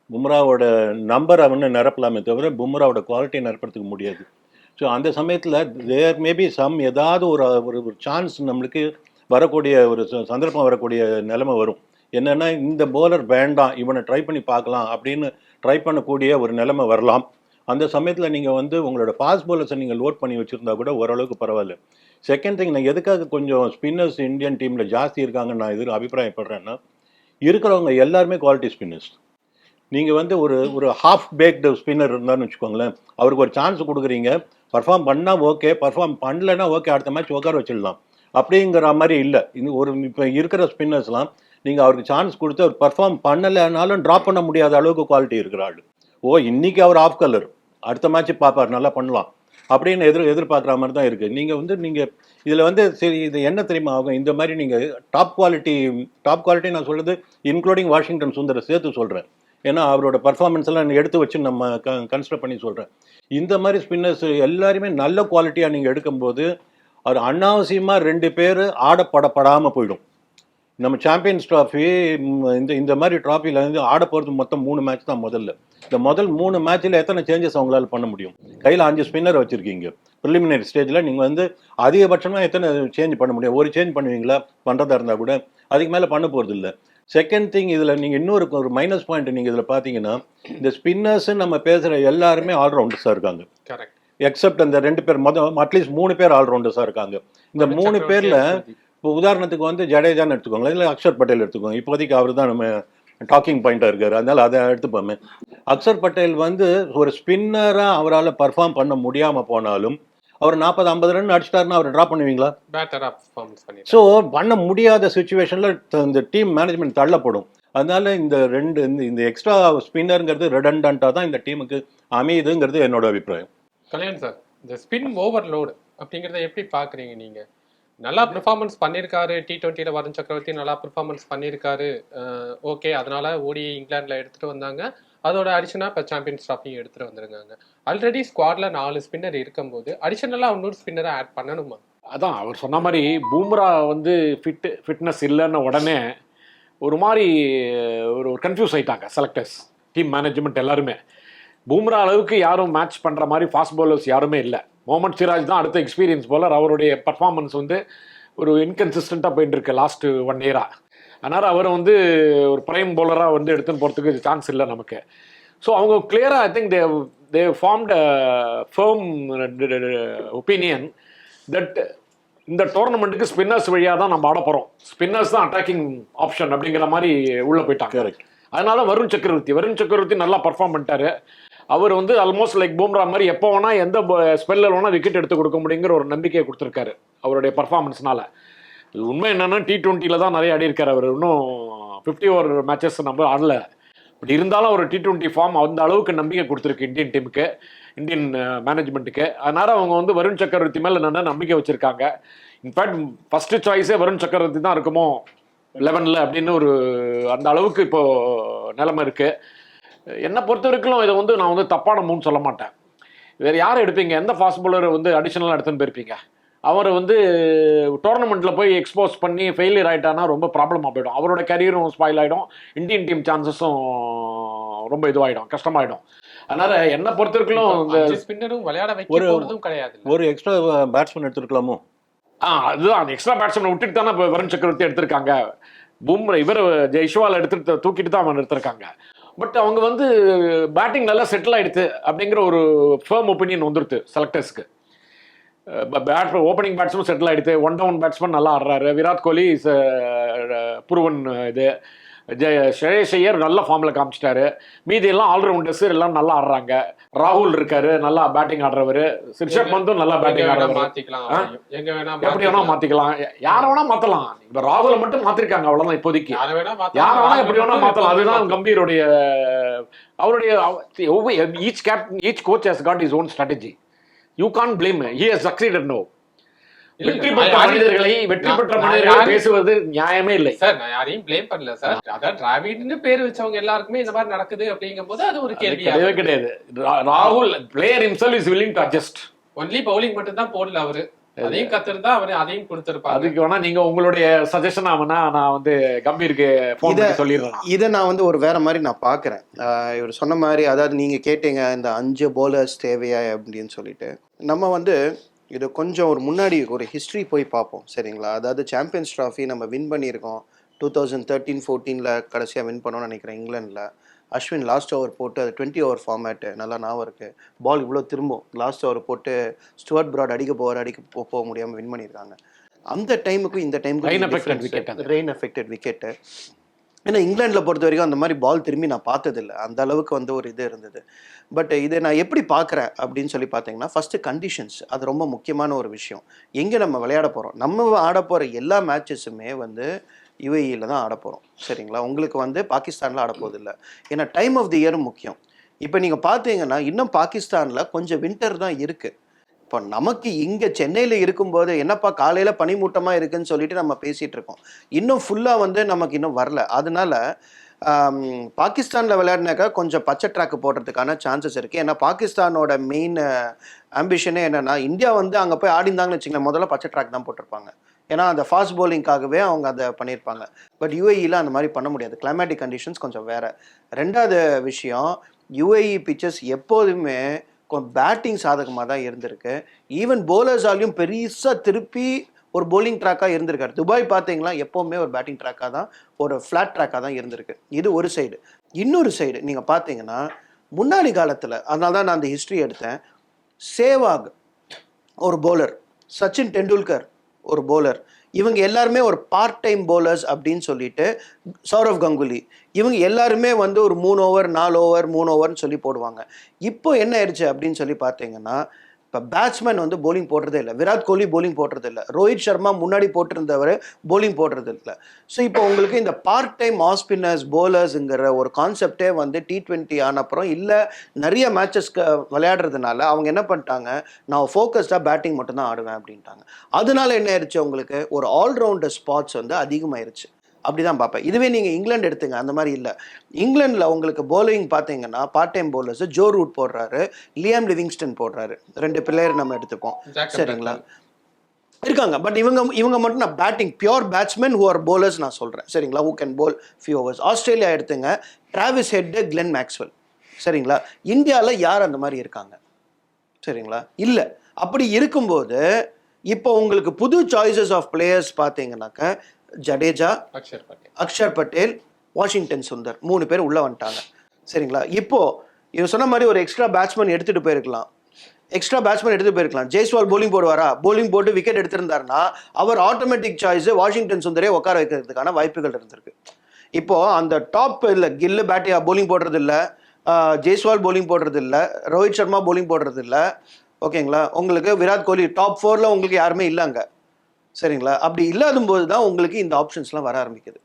பும்ராவோட நம்பர் அவனு நிரப்பலாமே தவிர பும்ராவோட குவாலிட்டியை நிரப்புறதுக்கு முடியாது. ஸோ அந்த சமயத்தில் தேர் மேபி ஏதாவது ஒரு சான்ஸ் நம்மளுக்கு வரக்கூடிய ஒரு சந்தர்ப்பம் வரக்கூடிய நிலைமை வரும். என்னென்னா இந்த போலர் வேண்டாம், இவனை ட்ரை பண்ணி பார்க்கலாம் அப்படின்னு ட்ரை பண்ணக்கூடிய ஒரு நிலைமை வரலாம். அந்த சமயத்தில் நீங்கள் வந்து உங்களோட ஃபாஸ்ட் பவுலர்ஸை நீங்கள் லோட் பண்ணி வச்சுருந்தா கூட ஓரளவுக்கு பரவாயில்ல. செகண்ட் திங், நான் எதுக்காக கொஞ்சம் ஸ்பின்னர்ஸ் இந்தியன் டீமில் ஜாஸ்தி இருக்காங்கன்னு நான் அபிப்பிராயப்படுறேன்னா, இருக்கிறவங்க எல்லாருமே குவாலிட்டி ஸ்பின்னர்ஸ். நீங்கள் வந்து ஒரு ஹாஃப் பேக்டு ஸ்பின்னர் இருந்தான்னு வச்சுக்கோங்களேன், அவருக்கு ஒரு சான்ஸ் கொடுக்குறீங்க, பர்ஃபார்ம் பண்ணால் ஓகே, பர்ஃபார்ம் பண்ணலைன்னா ஓகே, அடுத்த மேட்ச் உட்கார வச்சிடலாம் அப்படிங்கிற மாதிரி இல்லை. இப்போ இருக்கிற ஸ்பின்னர்ஸ்லாம் நீங்கள் அவருக்கு சான்ஸ் கொடுத்து அவர் பர்ஃபார்ம் பண்ணலைனாலும் ட்ராப் பண்ண முடியாத அளவுக்கு குவாலிட்டி இருக்கிற ஆள். இன்றைக்கி அவர் ஆஃப் கலர், அடுத்த மேட்ச்சு பார்ப்பார், நல்லா பண்ணலாம் அப்படின்னு எதிர்பார்க்குற மாதிரி தான் இருக்குது. நீங்கள் இதில் வந்து சரி, இது என்ன தெரியுமா ஆகும், இந்த மாதிரி நீங்கள் டாப் குவாலிட்டி நான் சொல்கிறது இன்க்ளூடிங் வாஷிங்டன் சுந்தரை சேர்த்து சொல்கிறேன். ஏன்னா அவரோட பர்ஃபார்மன்ஸ் எல்லாம் எடுத்து வச்சு நம்ம கன்சிடர் பண்ணி சொல்கிறேன். இந்த மாதிரி ஸ்பின்னர்ஸ் எல்லாருமே நல்ல குவாலிட்டியாக நீங்கள் எடுக்கும்போது அவர் அனாவசியமாக 2 பேர் ஆடப்படப்படாமல் போயிடும். நம்ம சாம்பியன்ஸ் ட்ராஃபி இந்த மாதிரி ட்ராஃபியில் வந்து ஆட போகிறது மொத்தம் 3 மேட்ச் தான். இந்த முதல் 3 மேட்ச்சில் எத்தனை சேஞ்சஸ் அவங்களால பண்ண முடியும்? கையில் 5 ஸ்பின்னர் வச்சுருக்கீங்க. ப்ரிலிமினரி ஸ்டேஜில் நீங்கள் வந்து அதிகபட்சமாக எத்தனை சேஞ்ச் பண்ண முடியும்? ஒரு சேஞ்ச் பண்ணுவீங்களா? பண்ணுறதா இருந்தால் கூட அதுக்கு மேலே பண்ண போகிறது இல்லை. செகண்ட் திங், இதில் நீங்கள் இன்னொரு மைனஸ் பாயிண்ட் நீங்கள் இதில் பார்த்தீங்கன்னா, இந்த ஸ்பின்னர்ஸு நம்ம பேசுகிற எல்லாருமே ஆல்ரவுண்டர்ஸாக இருக்காங்க. எக்ஸப்ட் அந்த 2 பேர், அட்லீஸ்ட் 3 பேர் ஆல்ரவுண்டர்ஸாக இருக்காங்க. இந்த 3 பேரில் இப்போ உதாரணத்துக்கு வந்து ஜடேஜான்னு எடுத்துக்கோங்களேன், இல்லை அக்ஷர் பட்டேல் எடுத்துக்கோங்க. இப்போதைக்கு அவர் தான் நம்ம டாக்கிங் பாயிண்டாக இருக்கார், அதனால் அதை எடுத்துப்போமே. அக்ஷர் பட்டேல் வந்து ஒரு ஸ்பின்னராக அவரால் பர்ஃபார்ம் பண்ண முடியாமல் போனாலும் அவர் 40-50 ரன் அடிச்சிட்டாருன்னா அவர் ட்ராப் பண்ணுவீங்களா? ஸோ பண்ண முடியாத சுச்சுவேஷனில் இந்த டீம் மேனேஜ்மெண்ட் தள்ளப்படும். அதனால இந்த எக்ஸ்ட்ரா ஸ்பின்னருங்கிறது ரெடண்டண்ட்டாக தான் இந்த டீமுக்கு அமையுதுங்கிறது என்னோட அபிப்பிராயம். கல்யாண் சார், இந்த ஸ்பின் ஓவர்லோடு அப்படிங்கிறத எப்படி பார்க்குறீங்க நீங்கள்? நல்லா பெர்ஃபார்மன்ஸ் பண்ணியிருக்காரு, T20ல வருண் சக்கரவர்த்தி நல்லா பெர்ஃபார்மன்ஸ் பண்ணியிருக்காரு, ஓகே, அதனால ஓடி இங்கிலாண்டில் எடுத்துகிட்டு வந்தாங்க. அதோட அடிஷனாக இப்போ சாம்பியன்ஸ் ட்ராஃபியும் எடுத்துகிட்டு வந்துருக்காங்க. ஆல்ரெடி ஸ்குவாடில் 4 ஸ்பின்னர் இருக்கும்போது அடிஷனலாக இன்னொரு ஸ்பின்னரை ஆட் பண்ணணுமா? அதான் அவர் சொன்ன மாதிரி பூம்ரா வந்து ஃபிட்னஸ் இல்லைன்னு உடனே ஒரு மாதிரி ஒரு கன்ஃபியூஸ் ஆகிட்டாங்க செலக்டர்ஸ், டீம் மேனேஜ்மெண்ட் எல்லாருமே. பூம்ரா அளவுக்கு யாரும் மேட்ச் பண்ணுற மாதிரி ஃபாஸ்ட் பவுலர்ஸ் யாருமே இல்லை. முகமது சிராஜ் தான் அடுத்த எக்ஸ்பீரியன்ஸ் பவுலர். அவருடைய பர்ஃபார்மன்ஸ் வந்து ஒரு இன்கன்சிஸ்டண்ட்டாக போயிட்டு இருக்கு லாஸ்ட்டு 1 இயராக. அதனால் அவர் வந்து ஒரு பிரைம் பவுலராக வந்து எடுத்துன்னு போகிறதுக்கு சான்ஸ் இல்லை நமக்கு. ஸோ அவங்க கிளியராக I think they formed firm opinion that இந்த டோர்னமெண்ட்டுக்கு ஸ்பின்னர்ஸ் வழியாக தான் நம்ம ஆட போகிறோம், ஸ்பின்னர்ஸ் தான் அட்டாக்கிங் ஆப்ஷன் அப்படிங்கிற மாதிரி உள்ளே போயிட்டாங்க. அதனால வருண் சக்கரவர்த்தி நல்லா பர்ஃபார்ம் பண்ணிட்டாரு. அவர் வந்து ஆல்மோஸ்ட் லைக் பூம்ரா மாதிரி எப்போ வேணால் எந்த ஸ்பெல்லில் வேணால் விக்கெட் எடுத்து கொடுக்க முடியுங்கிற ஒரு நம்பிக்கையை கொடுத்துருக்காரு அவருடைய பர்ஃபார்மன்ஸ்னால. உண்மை என்னென்னா T20 தான் நிறைய ஆடி இருக்காரு அவர். இன்னும் 50 ஓவர் மேட்சஸ் நம்ம ஆடல. பட் இருந்தாலும் ஒரு T20 ஃபார்ம் அந்த அளவுக்கு நம்பிக்கை கொடுத்துருக்கு இந்தியன் டீமுக்கு, இந்தியன் மேனேஜ்மெண்ட்டுக்கு. அதனால அவங்க வந்து வருண் சக்கரவர்த்தி மேலே நல்லா நம்பிக்கை வச்சுருக்காங்க. இன்ஃபேக்ட் ஃபஸ்ட்டு சாய்ஸே வருண் சக்கரவர்த்தி தான் இருக்குமோ 11ல் அப்படின்னு ஒரு அந்த அளவுக்கு இப்போது நிலைமை இருக்குது. என்னை பொறுத்த வரைக்கும் இதை வந்து நான் வந்து தப்பான மூன்னு சொல்ல மாட்டேன். வேறு யாரை எடுப்பீங்க? எந்த ஃபாஸ்ட் பவுலரை வந்து அடிஷனலாக எடுத்துன்னு போயிருப்பீங்க? அவரை வந்து டோர்னமெண்ட்டில் போய் எக்ஸ்போஸ் பண்ணி ஃபெயிலியர் ஆகிட்டானா ரொம்ப ப்ராப்ளமாக போயிடும். அவரோட கரியரும் ஸ்பாயில் ஆகிடும், இந்தியன் டீம் சான்சஸும் ரொம்ப இதுவாகிடும், கஷ்டமாயிடும். அதனால என்ன பொறுத்த வரைக்கும் இந்த ஸ்பின்னரும் விளையாட வைக்கிறதும் கிடையாது. ஒரு எக்ஸ்ட்ரா பேட்ஸ்மேன் எடுத்துருக்கலாமோ? அதுதான் அந்த எக்ஸ்ட்ரா பேட்ஸ்மேன் விட்டுட்டு தானே இப்போ வருண் சக்கரவர்த்தி எடுத்திருக்காங்க. பூம்ரா இவர் ஜெய்ஷ்வால் எடுத்துட்டு தூக்கிட்டு தான் அவன் எடுத்திருக்காங்க. பட் அவங்க வந்து பேட்டிங் நல்லா செட்டில் ஆகிடுது அப்படிங்கிற ஒரு ஃபர்ம் ஒப்பீனியன் வந்துடுது செலக்டர்ஸ்க்கு. ஓப்பனிங் பேட்ஸ்மேன் செட்டில் ஆகிடுது, 1 டவுன் பேட்ஸ்மேன் நல்லா ஆடுறாரு. விராட் கோலி இஸ் ப்ரூவன் இது. ஸ்ரேயஸ் ஐயர் நல்ல ஃபார்மில் காமிச்சிட்டாரு. மீதி எல்லாம் ஆல்ரவுண்டர்ஸ் எல்லாம் நல்லா ஆடுறாங்க. ராகுல் இருக்காரு, நல்லா பேட்டிங் ஆடுறவர். ரிஷப் பந்தும் நல்லா பேட்டிங் ஆடுறவர். எப்படி வேணா மாத்திக்கலாம், யாரை வேணா மாத்தலாம். இப்ப ராகுலை மட்டும் மாத்திருக்காங்க, அவ்வளவுதான். இப்போதைக்கு யாரை வேணா எப்படி வேணா மாத்தலாம். அதுதான் கம்பீருடைய அவருடைய each coach has got his own strategy. You can't blame, he has succeeded no. வெற்றி பெற்ற மனிதர்களை பேசுவது நியாயமே இல்லை சார். நான் யாரையும் பிளேம் பண்ணல சார். அதான் டிராவிட்னு பேர் வச்சவங்க எல்லாருக்குமே இந்த மாதிரி நடக்குது அப்படிங்கும் போது அது ஒரு கேள்வி கிடையாது. ராகுல் player himself is willing to adjust. Only bowling மட்டும் தான் போடல அவரு. அதையும் கத்துருந்தா அவரு அதையும் கொடுத்திருப்பாரு. அதுக்கு வேணா நீங்க உங்களுடைய சஜஷன் ஆகுனா நான் வந்து கம்பீருக்கு போன் பண்ணி சொல்லிடுறேன். இதை நான் வந்து ஒரு வேற மாதிரி நான் பாக்குறேன். இவர் சொன்ன மாதிரி, அதாவது நீங்க கேட்டீங்க இந்த 5 bowlers தேவையா அப்படின்னு சொல்லிட்டு. நம்ம வந்து இது கொஞ்சம் ஒரு முன்னாடி ஒரு ஹிஸ்ட்ரி போய் பார்ப்போம், சரிங்களா? அதாவது சாம்பியன்ஸ் ட்ராஃபி நம்ம வின் பண்ணியிருக்கோம் 2013-14 கடைசியாக வின் பண்ணோம்னு நினைக்கிறேன் இங்கிலாண்டில். அஸ்வின் லாஸ்ட் ஓவர் போட்டு அது 20 ஓவர் ஃபார்மேட்டு நல்லா ஞாபகம் இருக்குது. பால் இவ்வளோ திரும்பும், லாஸ்ட் ஓவர் போட்டு ஸ்டுவர்ட் பிராட் அடிக்க போக முடியாமல் வின் பண்ணியிருக்காங்க. அந்த டைமுக்கும் இந்த டைமுக்கும் ரெயின் எஃபெக்டட் விக்கெட்டு. ஏன்னா இங்கிலாண்டில் பொறுத்த வரைக்கும் அந்த மாதிரி பால் திரும்பி நான் பார்த்ததில்லை. அந்த அளவுக்கு வந்து ஒரு இது இருந்தது. பட் இதை நான் எப்படி பார்க்குறேன் அப்படின்னு சொல்லி பார்த்தீங்கன்னா, ஃபஸ்ட்டு கண்டிஷன்ஸ், அது ரொம்ப முக்கியமான ஒரு விஷயம். எங்கே நம்ம விளையாட போகிறோம், நம்ம ஆட போகிற எல்லா மேட்சஸுமே வந்து யுஏஇயில் தான் ஆட போகிறோம், சரிங்களா? உங்களுக்கு வந்து பாகிஸ்தானில் ஆட போதில்லை. ஏன்னா டைம் ஆஃப் தி இயரும் முக்கியம். இப்போ நீங்கள் பார்த்தீங்கன்னா இன்னும் பாகிஸ்தானில் கொஞ்சம் வின்டர் தான் இருக்குது. இப்போ நமக்கு இங்கே சென்னையில் இருக்கும்போது என்னப்பா காலையில் பனிமூட்டமாக இருக்குன்னு சொல்லிட்டு நம்ம பேசிகிட்டு இருக்கோம். இன்னும் ஃபுல்லாக வந்து நமக்கு இன்னும் வரல. அதனால பாகிஸ்தானில் விளையாடினாக்கா கொஞ்சம் பச்சை ட்ராக்கு போடுறதுக்கான சான்சஸ் இருக்குது. ஏன்னா பாகிஸ்தானோட மெயின் ஆம்பிஷனே என்னென்னா, இந்தியா வந்து அங்கே போய் ஆடிந்தாங்கன்னு வச்சுங்களேன், முதல்ல பச்சை ட்ராக் தான் போட்டிருப்பாங்க. ஏன்னா அந்த ஃபாஸ்ட் பவுலிங்காகவே அவங்க அதை பண்ணியிருப்பாங்க. பட் யுஏஇயில் அந்த மாதிரி பண்ண முடியாது, கிளைமேட்டிக் கண்டிஷன்ஸ் கொஞ்சம் வேறு. ரெண்டாவது விஷயம், யுஏஇ பிச்சஸ் எப்போதுமே பேட்டிங் சாதகமாக தான் இருந்திருக்கு. ஈவன் போலர்ஸாலையும் பெருசாக திருப்பி ஒரு போலிங் ட்ராக்காக இருந்திருக்காரு. துபாய் பார்த்தீங்களா, எப்போவுமே ஒரு பேட்டிங் ட்ராக்காக தான், ஒரு ஃப்ளாட் ட்ராக்காக தான் இருந்திருக்கு. இது ஒரு சைடு. இன்னொரு சைடு நீங்கள் பார்த்தீங்கன்னா, முன்னாடி காலத்தில், அதனால தான் நான் அந்த ஹிஸ்ட்ரி எடுத்தேன். சேவாக் ஒரு போலர், சச்சின் டெண்டுல்கர் ஒரு போலர், இவங்க எல்லாருமே ஒரு பார்ட் டைம் போலர்ஸ் அப்படின்னு சொல்லிட்டு, சௌரவ் கங்குலி, இவங்க எல்லாருமே வந்து ஒரு 3 ஓவர் 4 ஓவர் 3 ஓவர்னு சொல்லி போடுவாங்க. இப்போ என்ன ஆயிடுச்சு அப்படின்னு சொல்லி பார்த்தீங்கன்னா, இப்போ பேட்ஸ்மேன் வந்து போலிங் போடுறதே இல்லை. விராட் கோலி போலிங் போடுறது இல்லை. ரோஹித் சர்மா முன்னாடி போட்டிருந்தவர் போலிங் போடுறது இல்லை. ஸோ இப்போ உங்களுக்கு இந்த பார்ட் டைம் ஆஃப் ஸ்பின்னர்ஸ் போலர்ஸுங்கிற ஒரு கான்செப்டே வந்து T20 ஆன அப்புறம் இல்லை, நிறைய மேட்சஸ்க்கு விளையாடுறதுனால அவங்க என்ன பண்ணிட்டாங்க, நான் ஃபோக்கஸ்டாக பேட்டிங் மட்டும்தான் ஆடுவேன் அப்படின்ட்டாங்க. அதனால என்ன ஆயிடுச்சு, உங்களுக்கு ஒரு ஆல்ரவுண்டர் ஸ்பாட்ஸ் வந்து அதிகமாயிருச்சு. அப்படி தான் பார்ப்பேன். இதுவே நீங்கள் இங்கிலாந்து எடுத்துங்க, அந்த மாதிரி இல்லை. இங்கிலாண்டில் உங்களுக்கு போலிங் பார்த்தீங்கன்னா part time bowlers Joe Root போடுறாரு, லியாம் லிவிங்ஸ்டன் போடுறாரு, 2 பிளேயர் நம்ம எடுத்துப்போம், சரிங்களா? இருக்காங்க. பட் இவங்க மட்டும் நான் batting pure batsman who are bowlers நான் சொல்கிறேன், சரிங்களா? Who can pole few overs. Australia எடுத்துங்க, டிராவிஸ் ஹெட், கிளென் மேக்ஸ்வெல், சரிங்களா? இந்தியாவில் யார் அந்த மாதிரி இருக்காங்க, சரிங்களா? இல்லை. அப்படி இருக்கும்போது இப்போ உங்களுக்கு புது சாய்ஸஸ் ஆஃப் பிளேயர்ஸ் பார்த்தீங்கன்னாக்க, ஜடேஜா, அக்ஷர் பட்டேல், வாஷிங்டன் சுந்தர், 3 பேர் உள்ள வந்துட்டாங்க, சரிங்களா? இப்போ இவன் சொன்ன மாதிரி ஒரு எக்ஸ்ட்ரா பேட்ஸ்மேன் எடுத்துகிட்டு போயிருக்கலாம். ஜெய்ஸ்வால் bowling போடுவாரா? bowling போட்டு விக்கெட் எடுத்திருந்தாருன்னா அவர் ஆட்டோமேட்டிக் சாய்ஸ் வாஷிங்டன் சுந்தரே உட்கார வைக்கிறதுக்கான வாய்ப்புகள் இருந்திருக்கு. இப்போ அந்த டாப் இல்லை, கில்லு பேட்டியா bowling போடுறது இல்லை, ஜெய்ஸ்வால் bowling போடுறது இல்லை, ரோஹித் சர்மா bowling போடுறது இல்லை, ஓகேங்களா? உங்களுக்கு விராட் கோலி டாப் 4ல் உங்களுக்கு யாருமே இல்லைங்க, சரிங்களா? அப்படி இல்லாத போது தான் உங்களுக்கு இந்த ஆப்ஷன்ஸ்லாம் வர ஆரம்பிக்குது.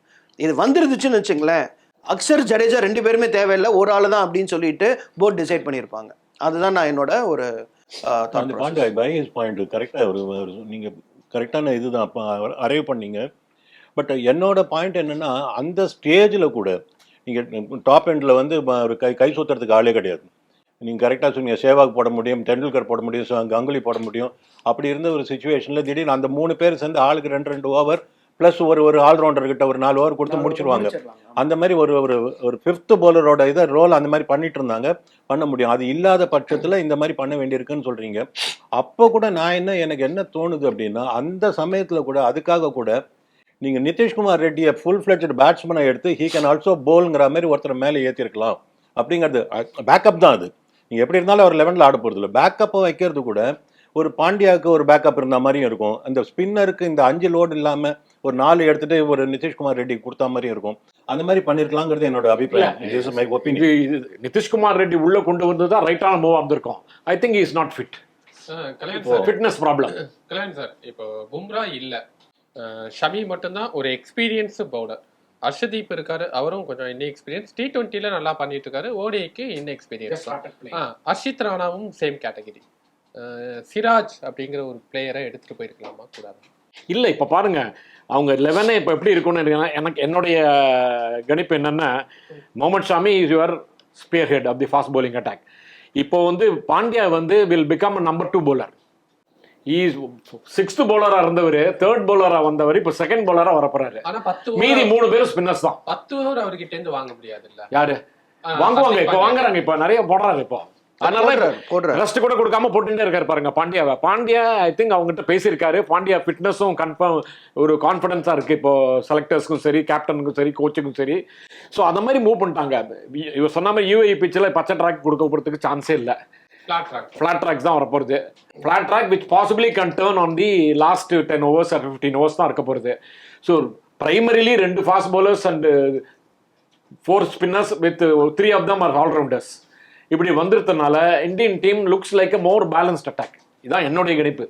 இது வந்துருந்துச்சுன்னு வச்சுங்களேன், அக்ஷர் ஜடேஜா 2 பேருமே தேவையில்லை, ஒரு ஆள் தான் அப்படின்னு சொல்லிட்டு போர்ட் டிசைட் பண்ணியிருப்பாங்க. அதுதான் நான் என்னோட ஒரு பாயிண்ட் கரெக்டாக நீங்கள் கரெக்டான இதுதான் அப்போ அரைவ் பண்ணீங்க. பட் என்னோட பாயிண்ட் என்னென்னா, அந்த ஸ்டேஜில் கூட நீங்கள் டாப் எண்டில் வந்து ஒரு கை சுற்றுறதுக்கு ஆளே கிடையாது. நீங்கள் கரெக்டாக சொன்னீங்க, சேவாக் போட முடியும், தெண்டுல்கர் போட முடியும், கங்குலி போட முடியும். அப்படி இருந்த ஒரு சுச்சுவேஷனில் திடீர்னு அந்த 3 பேர் சேர்ந்து ஆளுக்கு 2 ஓவர் ப்ளஸ் ஒரு ஆல்ரவுண்டர்கிட்ட ஒரு 4 ஓவர் கொடுத்து முடிச்சிருவாங்க. அந்த மாதிரி ஒரு 5th bowler-ஓட இதை ரோல் அந்த மாதிரி பண்ணிட்டு இருந்தாங்க, பண்ண முடியும். அது இல்லாத பட்சத்தில் இந்த மாதிரி பண்ண வேண்டியிருக்குன்னு சொல்கிறீங்க. அப்போ கூட எனக்கு என்ன தோணுது அப்படின்னா, அந்த சமயத்தில் கூட அதுக்காக கூட நீங்கள் நிதிஷ்குமார் ரெட்டியை ஃபுல் ஃப்ளெட்ஜட் பேட்ஸ்மேனை எடுத்து ஹீ கேன் ஆல்சோ போல்ங்கிற மாதிரி ஒருத்தர் மேலே ஏற்றிருக்கலாம். அப்படிங்கிறது பேக்கப் தான். அது நீங்கள் எப்படி இருந்தாலும் அவர் 11ல் ஆட போகிறது இல்லை. பேக்கப்பை வைக்கிறது கூட ஒரு பாண்டியாவுக்கு ஒரு பேக்கப் இருந்த மாதிரியும் இருக்கும். அந்த ஸ்பின்னருக்கு இந்த 5 லோடு இல்லாமல் ஒரு 4 எடுத்துட்டு ஒரு நிதிஷ்குமார் ரெட்டி கொடுத்தா மாதிரியும் இருக்கும். அந்த மாதிரி பண்ணிருக்கலாங்கிறது என்னோட அபிப்பிராயம். நிதிஷ்குமார் ரெட்டி உள்ள கொண்டு வந்து தான் ரைட்டான மூவ் வந்திருக்கும். I think is not fit. Fitness problem. Kalyan sir, இப்போ பும்ரா இல்ல, ஷமி மட்டும்தான் ஒரு எக்ஸ்பீரியன்ஸ் பவுலர். ஹர்ஷதீப் இருக்காரு, அவரும் கொஞ்சம் இன்னும் எக்ஸ்பீரியன்ஸ், T20ல நல்லா பண்ணிட்டு இருக்காரு, ஓடிஐக்கு இன்னும் எக்ஸ்பீரியன்ஸ். ஹர்ஷித் ராணாவும் சேம் கேட்டகரி. சிராஜ் அப்படிங்கிற ஒரு பிளேயரை எடுத்துட்டு போயிருக்கலாமா கூடாது? இல்லை, இப்போ பாருங்க, அவங்க 11 இப்போ எப்படி இருக்குன்னு எனக்கு என்னுடைய கணிப்பு என்னன்னா, Mohammed Shami is your spearhead of the fast bowling attack. இப்போ வந்து பாண்டியா வந்து will become number 2 bowler. Is 6th bowler இருந்தவர் 3rd bowler வந்தவர் இப்போ 2nd bowler வரப்போறாரு. மீதி 3 பேரும் ஸ்பின்னர்ஸ் தான். 10 ஓவர் அவர்கிட்ட இருந்து வாங்க முடியாது இல்ல? யாரு வாங்குவாங்க? இப்போ வாங்குறாங்க, இப்போ நிறைய போடுறாரு. இப்போ அதனால ரெஸ்ட் கூட கொடுக்காம போட்டுட்டே இருக்காரு பாருங்க பாண்டியாவை. பாண்டியா ஐ திங்க் அவங்ககிட்ட பேசியிருக்காரு. பாண்டியா ஃபிட்னஸும் கன்ஃபார்ம் ஒரு கான்ஃபிடன்ஸா இருக்கு இப்போ செலக்டர்ஸ்க்கும் சரி, கேப்டனுக்கும் சரி, கோச்சுக்கும் சரி. ஸோ அந்த மாதிரி மூவ் பண்ணிட்டாங்க. இவர் சொன்ன மாதிரி UAE பிச்சில் பச்சை ட்ராக் கொடுக்க போகிறதுக்கு சான்ஸே இல்லை. ஃபிளாட் ட்ராக்ஸ் தான் வரப்போகுது. Flat track which possibly can turn on the last 10 overs or 15 overs தான் இருக்க போகிறது. So primarily 2 fast bowlers and 4 spinners with 3 of them are all-rounders. இப்படி வந்துருத்தனால Indian team looks like a more balanced attack. இதான் என்னுடைய கணிப்பு.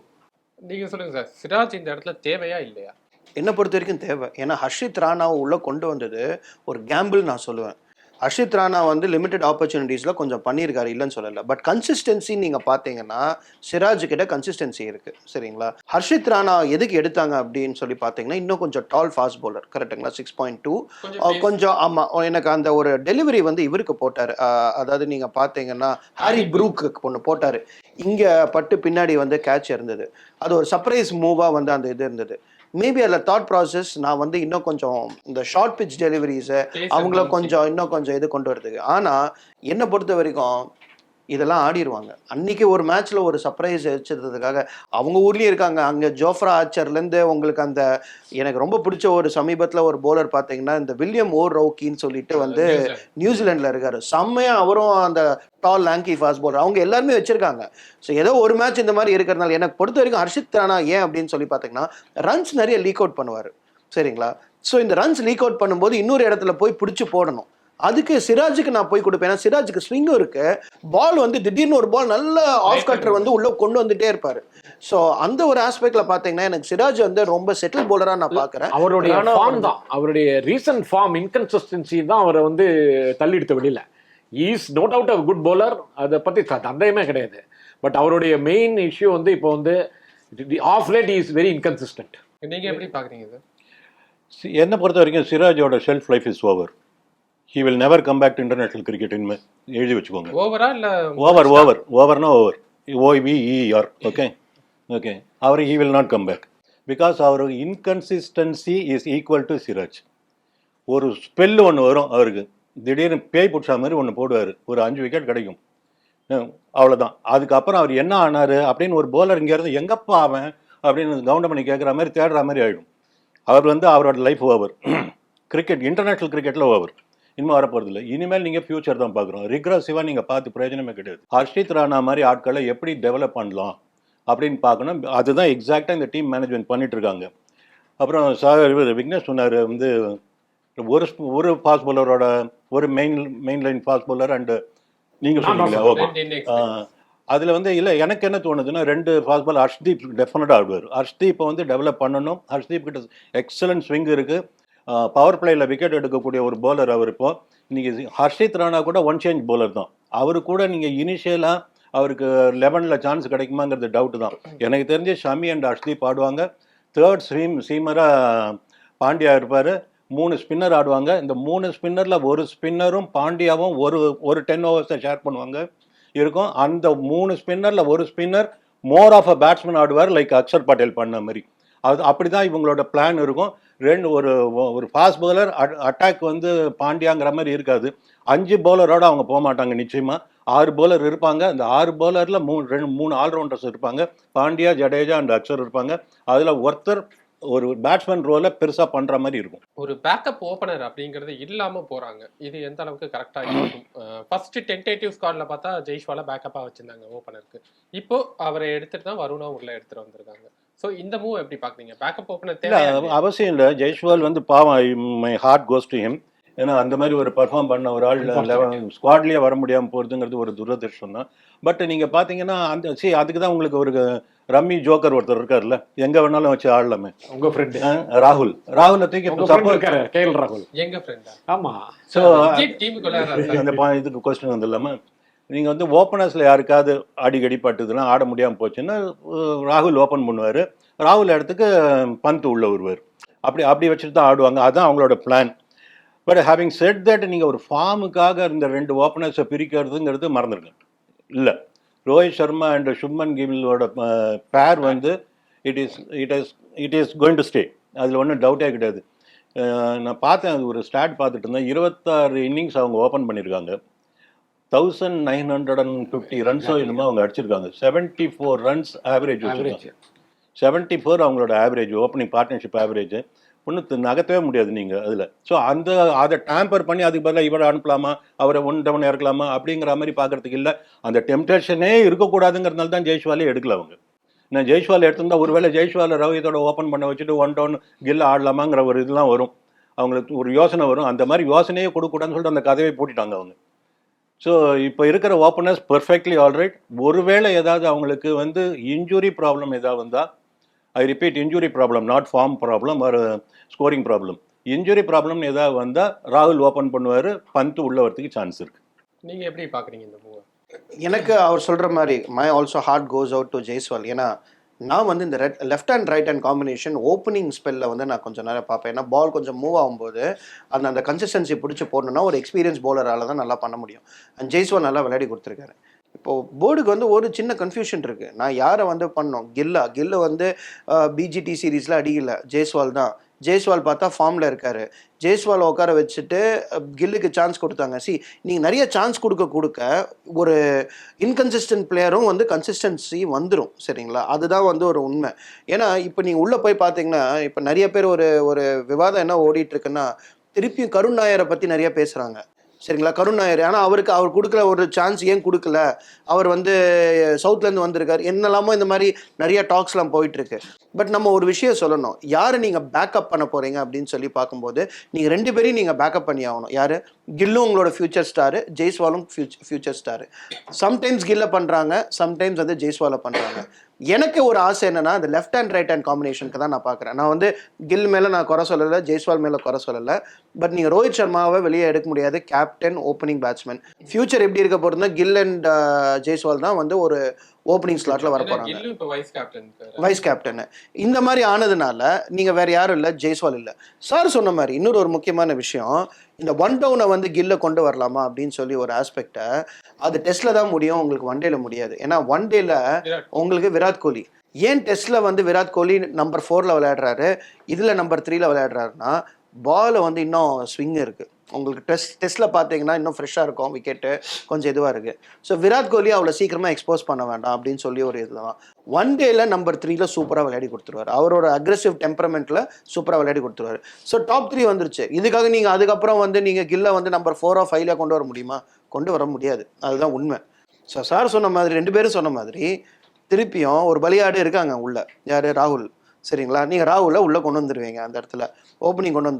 நீங்க சொல்லுங்க சார், சிராஜ் இந்த இடத்துல தேவையா இல்லையா? என்னை பொறுத்த வரைக்கும் தேவை. ஏன்னா ஹர்ஷித் ராணாவை உள்ளே கொண்டு வந்தது ஒரு கேம்பிள் நான் சொல்லுவேன். ஹர்ஷித் ராணா வந்து லிமிடெட் ஆப்பர்ச்சுனிட்டிஸில் கொஞ்சம் பண்ணியிருக்காரு, இல்லைன்னு சொல்லலை. பட் கன்சிஸ்டன்சி நீங்கள் பார்த்தீங்கன்னா சிராஜ் கிட்ட கன்சிஸ்டன்சி இருக்குது, சரிங்களா? ஹர்ஷித் ராணா எதுக்கு எடுத்தாங்க அப்படின்னு சொல்லி பார்த்தீங்கன்னா, இன்னும் கொஞ்சம் டால் ஃபாஸ்ட் bowler, கரெக்டுங்களா? 6.2 கொஞ்சம் ஆமாம். எனக்கு அந்த ஒரு டெலிவரி வந்து இவருக்கு போட்டார். அதாவது நீங்கள் பார்த்தீங்கன்னா ஹாரி ப்ரூக்கு ஒன்று போட்டார், இங்கே பட்டு பின்னாடி வந்து கேட்ச் இருந்தது. அது ஒரு சர்ப்ரைஸ் மூவாக வந்து அந்த இது இருந்தது. மேபி அதில் தாட் ப்ராசஸ் நான் வந்து இன்னும் கொஞ்சம் இந்த ஷார்ட் பிச் டெலிவரிஸை அவங்கள இன்னும் கொஞ்சம் இது கொண்டு வரதுக்கு. ஆனால் என்னை பொறுத்த வரைக்கும் இதெல்லாம் ஆடிடுவாங்க. அன்றைக்கி ஒரு மேட்ச்சில் ஒரு சர்ப்ரைஸ் வச்சுருந்ததுக்காக அவங்க ஊர்லேயும் இருக்காங்க. அங்கே ஜோஃப்ரா ஆர்ச்சர்லேருந்து உங்களுக்கு அந்த எனக்கு ரொம்ப பிடிச்ச ஒரு சமீபத்தில் ஒரு போலர் பார்த்தீங்கன்னா, இந்த வில்லியம் ஓ ரவுக்கின்னு சொல்லிட்டு வந்து நியூசிலாண்டில் இருக்கார். செம்மையாக அவரும் அந்த டால் லாங்கி ஃபாஸ்ட் bowler அவங்க எல்லாருமே வச்சுருக்காங்க. ஸோ ஏதோ ஒரு மேட்ச் இந்த மாதிரி இருக்கிறதுனால எனக்கு பொறுத்த வரைக்கும் ஹர்ஷித் ராணா ஏன் அப்படின்னு சொல்லி பார்த்தீங்கன்னா, ரன்ஸ் நிறைய லீக் அவுட் பண்ணுவார், சரிங்களா? ஸோ இந்த ரன்ஸ் லீக் அவுட் பண்ணும்போது இன்னொரு இடத்துல போய் பிடிச்சி போடணும். அதுக்கு சிராஜுக்கு நான் போய் கொடுப்பேன். ஏன்னா சிராஜுக்கு ஸ்விங்கும் இருக்கு, பால் வந்து திடீர்னு ஒரு பால் நல்ல ஆஃப் கட்டர் வந்து உள்ள கொண்டு வந்துட்டே இருப்பாரு. ஸோ அந்த ஒரு ஆஸ்பெக்ட்ல பாத்தீங்கன்னா எனக்கு சிராஜ் வந்து ரொம்ப செட்டில் போலரா நான் பாக்குறேன். அவருடைய ஃபார்ம் தான், அவருடைய ரீசன்ட் ஃபார்ம் இன்கன்சிஸ்டன்சி தான் அவரை வந்து தள்ளிடுத்த வெளியில. Is no doubt a good bowler, அதை பத்தி சந்தேகமே கிடையாது. பட் அவருடைய மெயின் இஷ்யூ வந்து இப்போ வந்து of late is very inconsistent. நீங்க எப்படி பாக்குறீங்க சார்? என்னை பொறுத்த வரைக்கும் சிராஜோட shelf life is over. He will never come back to international cricket. எழுதி வச்சுக்கோங்க. ஓவரா இல்ல ஓவர்னா ஓவர், OVER. ஓகே அவர் he will not come back because our inconsistency is equal to Siraj. ஒரு ஸ்பெல்லு ஒன்று வரும் அவருக்கு, திடீர்னு பேய் பிடிச்சா மாதிரி ஒன்று போடுவார், ஒரு 5 விக்கெட் கிடைக்கும், அவ்வளோதான். அதுக்கப்புறம் அவர் என்ன ஆனார் அப்படின்னு ஒரு போலர் இங்கேருந்து எங்கப்பா அவன் அப்படின்னு கவுண்ட் பண்ணி கேட்குற மாதிரி தேடுற மாதிரி ஆகிடும். அவர் வந்து அவரோட லைஃப் ஓவர். கிரிக்கெட் இன்டர்நேஷ்னல் கிரிக்கெட்டில் ஓவர். இனிமேல் வரப்போகிறது இல்லை. இனிமேல் நீங்கள் ஃபியூச்சர் தான் பார்க்குறோம். ரிக்ரஸிவாக நீங்கள் பார்த்து பிரயோஜனமே கிடையாது. ஹர்ஷித் ராணா மாதிரி ஆட்களை எப்படி டெவலப் பண்ணலாம் அப்படின்னு பார்க்கணும். அதுதான் எக்ஸாக்டாக இந்த டீம் மேனேஜ்மெண்ட் பண்ணிட்டு இருக்காங்க. அப்புறம் இவர் விக்னேஷ் சொன்னார் வந்து ஒரு ஃபாஸ்ட் பவுலரோட ஒரு main line fast bowler and நீங்கள் சொன்னீங்களா? ஓகே. அதில் வந்து இல்லை, எனக்கு என்ன தோணுதுன்னா 2 ஃபாஸ்ட் பால் ஹர்ஷ்தீப் டெஃபினட்டாக ஆடுவார். ஹர்ஷ்தீப்பை வந்து டெவலப் பண்ணணும். ஹர்ஷ்தீப் கிட்ட எக்ஸலன்ட் ஸ்விங் இருக்குது. பவர் பிளேயில் விக்கெட் எடுக்கக்கூடிய ஒரு பவுலர் அவர். இப்போ நீங்கள் ஹர்ஷித் ராணா கூட ஒன் சேஞ்ச் பவுலர் தான். அவரு கூட நீங்கள் இனிஷியலாக அவருக்கு 11ல் சான்ஸ் கிடைக்குமாங்கிறது டவுட்டு தான். எனக்கு தெரிஞ்சு ஷமி அண்ட் ஹர்ஷ்தீப் ஆடுவாங்க. தேர்ட் சீமராக பாண்டியா இருப்பார். 3 ஸ்பின்னர் ஆடுவாங்க. இந்த 3 ஸ்பின்னரில் ஒரு ஸ்பின்னரும் பாண்டியாவும் ஒரு 10 ஓவர்ஸை ஷேர் பண்ணுவாங்க இருக்கும். அந்த 3 ஸ்பின்னரில் ஒரு spinner more of a batsman ஆடுவார், லைக் அக்ஷர் பட்டேல் பண்ண மாதிரி. அது அப்படி தான் இவங்களோட பிளான் இருக்கும். ஒரு ஃபாஸ்ட் பவுலர் அட்டாக் வந்து பாண்டியாங்கிற மாதிரி இருக்காது. 5 பவுலரோட அவங்க போக மாட்டாங்க நிச்சயமாக. 6 பவுலர் இருப்பாங்க. அந்த 6 பவுலரில் 3 ஆல்ரவுண்டர்ஸ் இருப்பாங்க. பாண்டியா, ஜடேஜா அண்ட் அக்ஷர் இருப்பாங்க. அதில் ஒருத்தர் ஒரு பேட்ஸ்மேன் ரோலை பெருசாக பண்ணுற மாதிரி இருக்கும். ஒரு பேக்கப் ஓப்பனர் அப்படிங்கிறது இல்லாமல் போகிறாங்க. இது எந்த அளவுக்கு கரெக்டாக இருக்கும்? ஃபர்ஸ்ட் டென்டேட்டிவ் ஸ்குவாட்ல பார்த்தா ஜெய்ஷ்வாலை பேக்கப்பாக வச்சுருந்தாங்க ஓப்பனருக்கு. இப்போ அவரை எடுத்துட்டு தான் வருணா உள்ள எடுத்துகிட்டு வந்திருக்காங்க. ஸோ இந்த மூவ் எப்படி பார்க்குறீங்க? பேக்கப் ஓப்பனர் தேவை அவசியம் இல்லை. ஜெய்ஷ்வால் வந்து பாவம், my heart goes to him. ஏன்னா அந்த மாதிரி ஒரு பர்ஃபார்ம் பண்ண ஒரு ஆள் ஸ்குவாட்லேயே வர முடியாமல் போகிறதுங்கிறது ஒரு துரதிருஷ்டம் தான். பட் நீங்கள் பார்த்தீங்கன்னா அதுக்கு தான் உங்களுக்கு ஒரு ரம்மி ஜோக்கர் ஒருத்தர் இருக்காருல்ல, எங்கே வேணாலும் வச்சு ஆடலாமே. உங்கள் ஃப்ரெண்டு ராகுலை தூக்கி கேஎல் ராகுல் எங்கள் ஃப்ரெண்டா? ஆமாம். ஸோ டீமுக்குள்ள அந்த இதுக்கு கொஸ்டின் வந்து இல்லாமல் நீங்கள் வந்து ஓப்பனர்ஸில் யாருக்காவது அடிக்கடி பட்டுதுன்னா ஆட முடியாமல் போச்சுன்னா ராகுல் ஓப்பன் பண்ணுவார். ராகுல் இடத்துக்கு பந்த் உள்ள வருவார். அப்படி வச்சுட்டு தான் ஆடுவாங்க. அதுதான் அவங்களோட plan. But having set that, நீங்கள் ஒரு ஃபார்முக்காக இந்த 2 ஓப்பனர்ஸை பிரிக்கிறதுங்கிறது மறந்துடுங்க. இல்லை, ரோஹித் சர்மா அண்ட் சுப்மன் கில்லோட பேர் வந்து it is going to stay. அதில் ஒன்றும் டவுட்டே கிடையாது. நான் பார்த்தேன், அது ஒரு ஸ்டாட் பார்த்துட்டு இருந்தேன். 26 இன்னிங்ஸ் அவங்க ஓப்பன் பண்ணியிருக்காங்க. 1950 ரன்ஸோ என்னமோ அவங்க அடிச்சிருக்காங்க. 74 ரன்ஸ் ஆவரேஜ் வச்சுருக்காங்க. 74 அவங்களோட ஆவரேஜ், ஓப்பனிங் பார்ட்னர்ஷிப் ஆவரேஜ். ஒன்றும் நகர்த்தவே முடியாது நீங்கள் அதில். ஸோ அதை டேம்பர் பண்ணி அதுக்கு பதிலாக இவரை அனுப்பலாமா, அவரை 1 டவுன் இறக்கலாமா அப்படிங்கிற மாதிரி பார்க்குறதுக்கு இல்லை. அந்த டெம்டேஷனே இருக்கக்கூடாதுங்கிறதுனால தான் ஜெய்ஷ்வாலே எடுக்கல அவங்க. நான் ஜெய்ஷ்வால் எடுத்திருந்தா ஒருவேளை ஜெய்ஷ்வாலை ரோஹித்தோட ஓப்பன் பண்ண வச்சுட்டு 1 டவுன் கில்ல ஆடலாமாங்கிற ஒரு இதெல்லாம் வரும். அவங்களுக்கு ஒரு யோசனை வரும். அந்த மாதிரி யோசனையே கொடுக்கூடாதுன்னு சொல்லிட்டு அந்த கதவை போட்டிட்டாங்க அவங்க. ஸோ இப்போ இருக்கிற ஓப்பனர்ஸ் பெர்ஃபெக்ட்லி ஆல்ரைட். ஒருவேளை ஏதாவது அவங்களுக்கு வந்து இன்ஜுரி ப்ராப்ளம் ஏதாவது வந்தால், I repeat, injury problem, not form problem ஒரு ஸ்கோரிங் ப்ராப்ளம். இன்ஜுரி ப்ராப்ளம் ஏதாவது வந்தால் ராகுல் ஓப்பன் பண்ணுவார், பந்து உள்ள வரதுக்கு சான்ஸ் இருக்குது. நீங்கள் எப்படி பார்க்குறீங்க இந்த மூவ்? எனக்கு அவர் சொல்கிற மாதிரி my also heart goes out to Jaiswal. ஏன்னா நான் வந்து இந்த left and right hand combination opening ஸ்பெல்லில் வந்து நான் கொஞ்சம் நேரம் பார்ப்பேன். ஏன்னா பால் கொஞ்சம் மூவ் ஆகும்போது அந்த கன்சிஸ்டன்சி பிடிச்சி போடணுன்னா ஒரு எக்ஸ்பீரியன்ஸ் பவுலரால் தான் நல்லா பண்ண முடியும். அண்ட் ஜெய்ஸ்வால் நல்லா விளையாடி கொடுத்துருக்காரு. இப்போது போர்டுக்கு வந்து ஒரு சின்ன கன்ஃபியூஷன் இருக்குது. நான் யாரை வந்து பண்ணோம்? கில்லு வந்து பிஜிடி சீரீஸில் அடிக்கல, ஜெய்ஸ்வால் தான். ஜெய்ஸ்வால் பார்த்தா ஃபார்மில் இருக்கார். ஜெய்ஸ்வால் உட்கார வச்சுட்டு கில்லுக்கு சான்ஸ் கொடுத்தாங்க. நீங்கள் நிறைய சான்ஸ் கொடுக்க ஒரு இன்கன்சிஸ்டன்ட் பிளேயரும் வந்து கன்சிஸ்டன்சி வந்துடும். சரிங்களா? அதுதான் வந்து ஒரு உண்மை. ஏன்னா இப்போ நீங்கள் உள்ளே போய் பார்த்தீங்கன்னா, இப்போ நிறைய பேர் ஒரு விவாதம் என்ன ஓடிட்டுருக்குன்னா, திருப்பியும் கருண் நாயரை பற்றி நிறைய பேசுகிறாங்க. சரிங்களா? கருண் நாயர், ஆனால் அவர் கொடுக்குற ஒரு சான்ஸ் ஏன் கொடுக்கல? அவர் வந்து சவுத்லேருந்து வந்திருக்காரு, என்னெல்லாமோ இந்த மாதிரி நிறைய டாக்ஸ்லாம் போயிட்டுருக்கு. பட் நம்ம ஒரு விஷயம் சொல்லணும், யாரை நீங்கள் பேக்கப் பண்ண போகிறீங்க அப்படின்னு சொல்லி பார்க்கும்போது நீங்கள் 2 பேரையும் நீங்கள் பேக்கப் பண்ணி ஆகணும். யார்? கில்லும் உங்களோட ஃபியூச்சர் ஸ்டாரு, ஜெய்ஸ்வாலும் ஃபியூச்சர் ஸ்டாரு. சம்டைம்ஸ் கில்லை பண்ணுறாங்க, சம்டைம்ஸ் வந்து ஜெய்ஸ்வாலை பண்ணுறாங்க. எனக்கு ஒரு ஆசை என்னன்னா, அந்த லெஃப்ட் ஹேண்ட் ரைட் ஹேண்ட் காம்பினேஷனுக்கு தான் நான் பார்க்குறேன். நான் வந்து கில் மேலே நான் குறை சொல்லலை, ஜெய்ஸ்வால் மேலே குறை சொல்லலை. பட் நீங்கள் ரோஹித் சர்மாவை வெளியே எடுக்க முடியாது. Captain, opening batsman. ஃபியூச்சர் எப்படி இருக்க போகிறதுனா கில் அண்ட் ஜெய்ஸ்வால் தான் வந்து ஒரு ஓப்பனிங் ஸ்லாட்டில் வர போகிறாங்க. Vice captain. இந்த மாதிரி ஆனதுனால நீங்கள் வேறு யாரும் இல்லை, ஜெய்ஸ்வால் இல்லை. சார் சொன்ன மாதிரி இன்னொரு முக்கியமான விஷயம், இந்த 1 டவுனை வந்து கில்ல கொண்டு வரலாமா அப்படின்னு சொல்லி ஒரு ஆஸ்பெக்டை, அது டெஸ்ட்டில் தான் முடியும், உங்களுக்கு 1 டேல முடியாது. ஏன்னா 1 டேல உங்களுக்கு விராட் கோலி, ஏன் டெஸ்ட்டில் வந்து விராட் கோலி நம்பர் 4ல் விளையாடுறாரு, இதில் நம்பர் 3ல் விளையாடுறாருன்னா, பால் வந்து இன்னும் ஸ்விங் இருக்குது. உங்களுக்கு டெஸ்ட்டில் பார்த்தீங்கன்னா இன்னும் ஃப்ரெஷ்ஷாக இருக்கும், விக்கெட்டு கொஞ்சம் இதுவாக இருக்குது. ஸோ விராட் கோலி அவ்வளோ சீக்கிரமாக எக்ஸ்போஸ் பண்ண வேண்டாம் அப்படின்னு சொல்லி ஒரு இதுதான். ஒன் டேல நம்பர் 3ல சூப்பராக விளையாடி கொடுத்துருவார். அவரோட அக்ரெசிவ் டெம்பரமெண்ட்டில் சூப்பராக விளையாடி கொடுத்துருவார். ஸோ டாப் 3 வந்துருச்சு. இதுக்காக நீங்கள் அதுக்கப்புறம் வந்து நீங்கள் கில்லை வந்து நம்பர் 4 5 கொண்டு வர முடியுமா? கொண்டு வர முடியாது. அதுதான் உண்மை. ஸோ சார் சொன்ன மாதிரி 2 பேரும் சொன்ன மாதிரி திருப்பியும் ஒரு பலியாடு இருக்காங்க உள்ள. யார்? ராகுல். சரிங்களா? நீங்கள் ராகுலை உள்ளே கொண்டு வந்துடுவீங்க. அந்த இடத்துல ஓப்பனிங் கொண்டு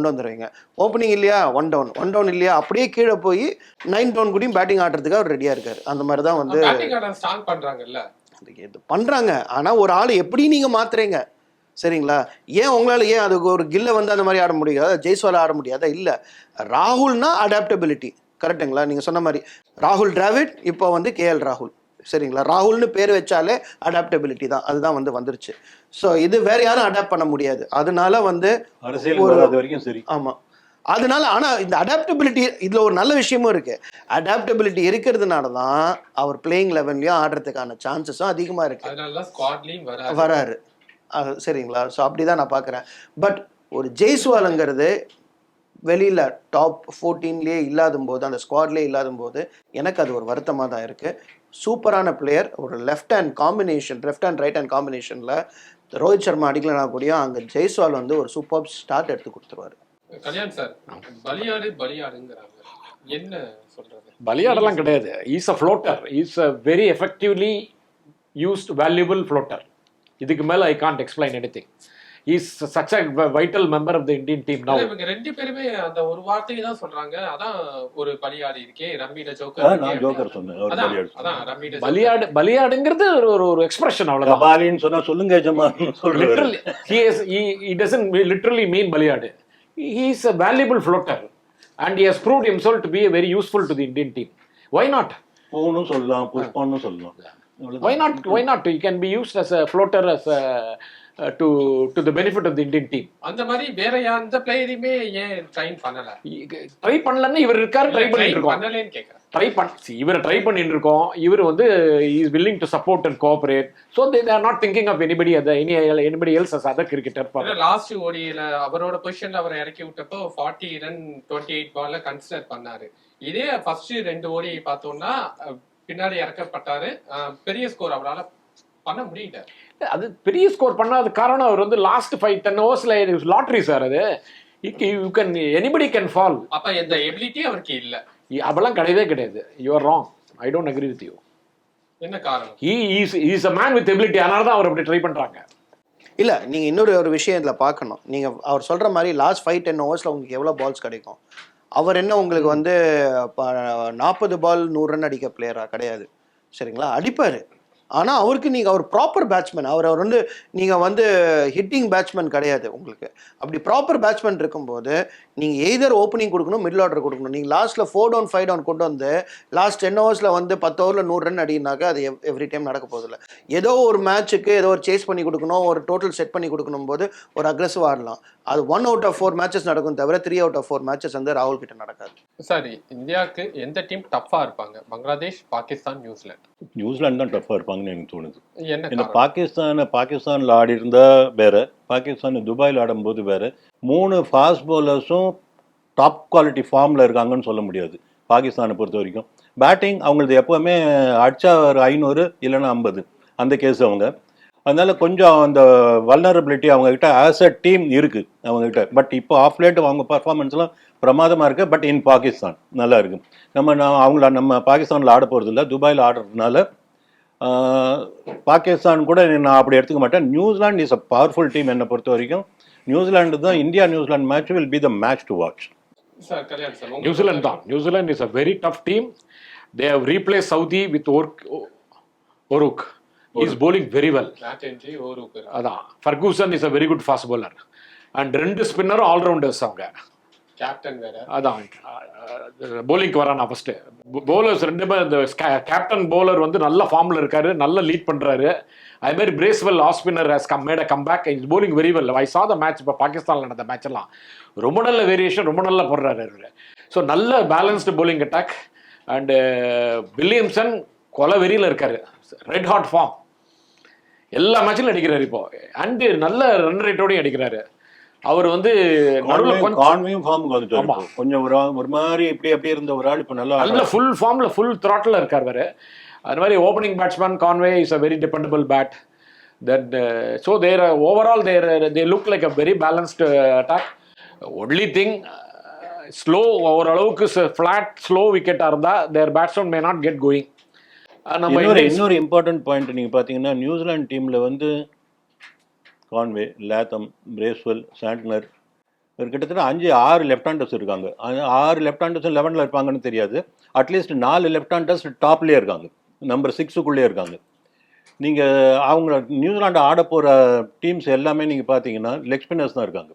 வந்துடுவீங்க. ஓப்பனிங் இல்லையா, ஒன் டவுன் இல்லையா, அப்படியே கீழே போய் 9 டவுன் கூடயும் பேட்டிங் ஆடுறதுக்கு அவர் ரெடியாக இருக்காரு. அந்த மாதிரி தான் வந்து இது பண்ணுறாங்க. ஆனால் ஒரு ஆள் எப்படி நீங்கள் மாத்துறீங்க? சரிங்களா? ஏன் உங்களால் அதுக்கு ஒரு கில்லை வந்து அந்த மாதிரி ஆட முடியாது, ஜெய்ஸ்வால் ஆட முடியாதா? இல்லை, ராகுல்னா அடாப்டபிலிட்டி. கரெக்டுங்களா? நீங்கள் சொன்ன மாதிரி ராகுல் டிராவிட், இப்போ வந்து KL ராகுல். சரிங்களா? ராகுல்னு பேர் வச்சாலே அடாப்டபிலிட்டி தான். அதுதான் வந்து வந்துருச்சு. ஸோ இது வேற யாரும் அடாப்ட் பண்ண முடியாது. அதனால வந்து வரைக்கும் சரி. ஆமாம், அதனால. ஆனால் இந்த அடாப்டபிலிட்டி இதில் ஒரு நல்ல விஷயமும் இருக்குது. அடாப்டபிலிட்டி இருக்கிறதுனால தான் அவர் பிளேயிங் லெவன்லையும் ஆடுறதுக்கான சான்சஸும் அதிகமாக இருக்குது. வராரு. சரிங்களா? ஸோ அப்படி தான் நான் பார்க்குறேன். பட் ஒரு ஜெய்ஸ்வாலுங்கிறது வெளியில் டாப் 14லேயே இல்லாத போது, அந்த ஸ்குவாட்லேயே இல்லாத போது எனக்கு அது ஒரு வருத்தமாக தான் இருக்குது. சூப்பரான பிளேயர். ஒரு லெஃப்ட் அண்ட் ரைட் ஹேண்ட் காம்பினேஷனில் ரோஹித் சர்மா அடிக்கலனா கூட அங்கே ஜெய்ஸ்வால் வந்து ஒரு சூப்பர் ஸ்டார்ட் எடுத்து கொடுத்துருவாரு. கல்யாண் சார், பலியாடுங்கிறாங்க, என்ன சொல்றது? பலியாடெல்லாம் கிடையாது. Is a floater. Is a very effectively used valuable floater. இதுக்கு மேலே I can't explain anything. Is such a vital member of the Indian team now. இவங்க ரெண்டு பேருமே அந்த ஒரு வார்த்தையை தான் சொல்றாங்க. அதான் ஒரு பலியாடு இருக்கே, ரம்மிட ஜோக்கர். நான் ஜோக்கர் சொன்னேன், அவர் பலியாடு. அதான் ரம்மிட பலியாடுங்கிறது ஒரு எக்ஸ்பிரஷன், அவ்வளவுதான். பாலின்னு சொன்னா சொல்லுங்க ஜமா சொல்றாரு. Literally he doesn't literally mean பலியாடு. He is a valuable floater and he has proved himself to be a very useful to the Indian team. Why not? பூனும் சொல்லலாம், புஷ்பான்னு சொல்லலாம். Why not? He can be used as a floater, as a to the benefit of the Indian team. அந்த மாதிரி வேற எந்த பிளேயரையுமே ஏன் drain பண்ணல? Try பண்ணலன்னா இவர் இருக்காரு, ட்ரை பண்ணிட்டு இருக்கோம். பண்ணலன்னு கேக்குறேன். இவர் ட்ரை பண்ணிட்டு இருக்கோம். இவர் வந்து is willing to support and cooperate. So they are not thinking of anybody else as other cricketer. Last ஓடியில அவரோட பொசிஷன்ல அவரை இறக்கி விட்டப்போ 40 ரன் 28 பால்ல கன்சிடர் பண்ணாரு. இதே ஃபர்ஸ்ட் 2 ஓடி பார்த்தோம்னா பின்னாடி இறக்கப்பட்டாரு. பெரிய ஸ்கோர் அவரால் பண்ண முடியல. அது பெரிய ஸ்கோர் பண்ணாத காரணம் அவர் வந்து லாஸ்ட் 5-10 ஓவர்ஸ்ல லாட்டரி சார். அது you can anybody can fall. அப்ப இந்த எபிலிட்டி அவருக்கு இல்ல. அதெல்லாம் கிடையாது. You are wrong. I don't agree with you. என்ன காரணம்? he is a man with ability. அதனால தான் அவர் அப்படி ட்ரை பண்றாங்க. இல்லை, நீங்கள் இன்னொரு விஷயம் இதில் பார்க்கணும். நீங்கள் அவர் சொல்கிற மாதிரி லாஸ்ட் 5-10 ஓவர்ஸில் உங்களுக்கு எவ்வளோ பால்ஸ் கிடைக்கும்? அவர் என்ன உங்களுக்கு வந்து 40 பால் 100 ரன் அடிக்க பிளேயரா? கிடையாது. சரிங்களா? அடிப்பார். ஆனால் அவருக்கு அவர் ப்ராப்பர் பேட்ஸ்மேன். அவர் வந்து நீங்கள் வந்து ஹிட்டிங் பேட்ஸ்மேன் கிடையாது உங்களுக்கு. அப்படி ப்ராப்பர் பேட்ஸ்மேன் இருக்கும்போது நீங்கள் எய்தர் ஓப்பனிங் கொடுக்கணும், மிடில் ஆர்டர் கொடுக்கணும். நீங்கள் லாஸ்ட்டில் 4 down 5 down கொண்டு வந்து லாஸ்ட் 10 ஓவர்ஸில் வந்து 10 ஓவரில் 100 ரன் அடினாக்கா அது எவ்ரி டைம் நடக்க போதில்லை. ஏதோ ஒரு மேட்ச்சுக்கு ஏதோ ஒரு சேஸ் பண்ணி கொடுக்கணும், ஒரு டோட்டல் செட் பண்ணி கொடுக்கணும் போது ஒரு அக்ரெசிவ் ஆடலாம். அது 1 out of 4 மேட்சஸ் நடக்கும் தவிர 3 out of 4 மேட்சஸ் வந்து ராகுல் கிட்ட நடக்காது. சரி, இந்தியாவுக்கு எந்த டீம் டஃப்பா இருப்பாங்க? பங்களாதேஷ், பாகிஸ்தான், நியூசிலாந்து தான் டஃப்பாக இருப்பாங்கன்னு எனக்கு தோணுது. என்ன பாகிஸ்தானில் ஆடி இருந்தா வேற, பாகிஸ்தான் துபாயில் ஆடும்போது வேற. 3 ஃபாஸ்ட் பவுலர்ஸும் டாப் குவாலிட்டி ஃபார்மில் இருக்காங்கன்னு சொல்ல முடியாது பாகிஸ்தானை பொறுத்த வரைக்கும். பேட்டிங் அவங்களது எப்போவுமே அடிச்சா ஒரு 500 இல்லைன்னா 50 அந்த கேஸ் அவங்க. அதனால கொஞ்சம் அந்த வல்னரபிலிட்டி அவங்ககிட்ட ஆஸ் அ டீம் இருக்குது அவங்ககிட்ட. பட் இப்போ ஆஃப் லேட் அவங்க பர்ஃபார்மன்ஸ்லாம் பிரமாதமாக இருக்குது. பட் இன் பாகிஸ்தான் நல்லா இருக்குது. நம்ம பாகிஸ்தானில் ஆட போகிறது இல்லை, துபாயில் ஆடுறதுனால பாகிஸ்தான் கூட நான் அப்படி எடுத்துக்க மாட்டேன். New Zealand is a powerful team என்னை பொறுத்த வரைக்கும். நியூசிலாந்து தான் New Zealand match will be the match to watch. New Zealand is a very tough team. They have replace Southee with O'Rourke. He is bowling very well. அதான் Ferguson is a very good fast bowler. And 2 spinner allrounders அவங்க. Captain வேற. அதான் bowling வரானா first. bowlers 2 பேர். இந்த captain bowler வந்து நல்ல ஃபார்ம்ல இருக்காரு, நல்ல லீட் பண்றாரு. அதே மாதிரி Bracewell off spinner has made a comeback. He is bowling very well. I saw the match. இப்போ பாகிஸ்தான்ல நடந்த மேட்ச் எல்லாம் ரொம்ப நல்ல வேரியேஷன், ரொம்ப நல்லா போடுறாரு அவரு. ஸோ நல்ல balanced bowling attack. And Williamson கொலை வெறியில் இருக்காரு, ரெட் ஹாட் ஃபார்ம். எல்லா மேட்சிலும் அடிக்கிறாரு இப்போ. அண்டு நல்ல ரன் ரேட்டோடையும் அடிக்கிறாரு. அவர் வந்து நடுவில் கொஞ்சம் கான்வையும் ஃபார்முக்கு வந்துட்டாரு. ஆமா. இப்போ கொஞ்சம் ஒரு மாதிரி இப்படி இருந்த ஒரு ஆள் இப்போ நல்லா நல்ல ஃபுல் ஃபார்மில் ஃபுல் த்ராட்டில் இருக்கார் வேறு. அது மாதிரி opening batsman Conway is a very dependable bat. That so their overall they look like a very balanced attack. Only thing slow, ஓரளவுக்கு ஃப்ளாட் ஸ்லோ விக்கெட்டாக இருந்தால் their batsman may not get going. நம்ம இன்னொரு important point நீங்கள் பார்த்தீங்கன்னா New Zealand டீமில் வந்து Conway, Latham, Bracewell, Santner ஒரு கிட்டத்தட்ட 5-6 லெஃப்ட் ஹேண்டர்ஸ் இருக்காங்க. 6 லெஃப்ட் ஹேண்டர்ஸும் 11ல் இருப்பாங்கன்னு தெரியாது. அட்லீஸ்ட் 4 லெஃப்ட் ஹேண்டர்ஸ் டாப்லேயே இருக்காங்க, நம்பர் 6க்குள்ளே இருக்காங்க. நீங்கள் அவங்க நியூசிலாண்டு ஆட போகிற டீம்ஸ் எல்லாமே நீங்கள் பார்த்தீங்கன்னா லெக் ஸ்பின்னர்ஸ் தான் இருக்காங்க.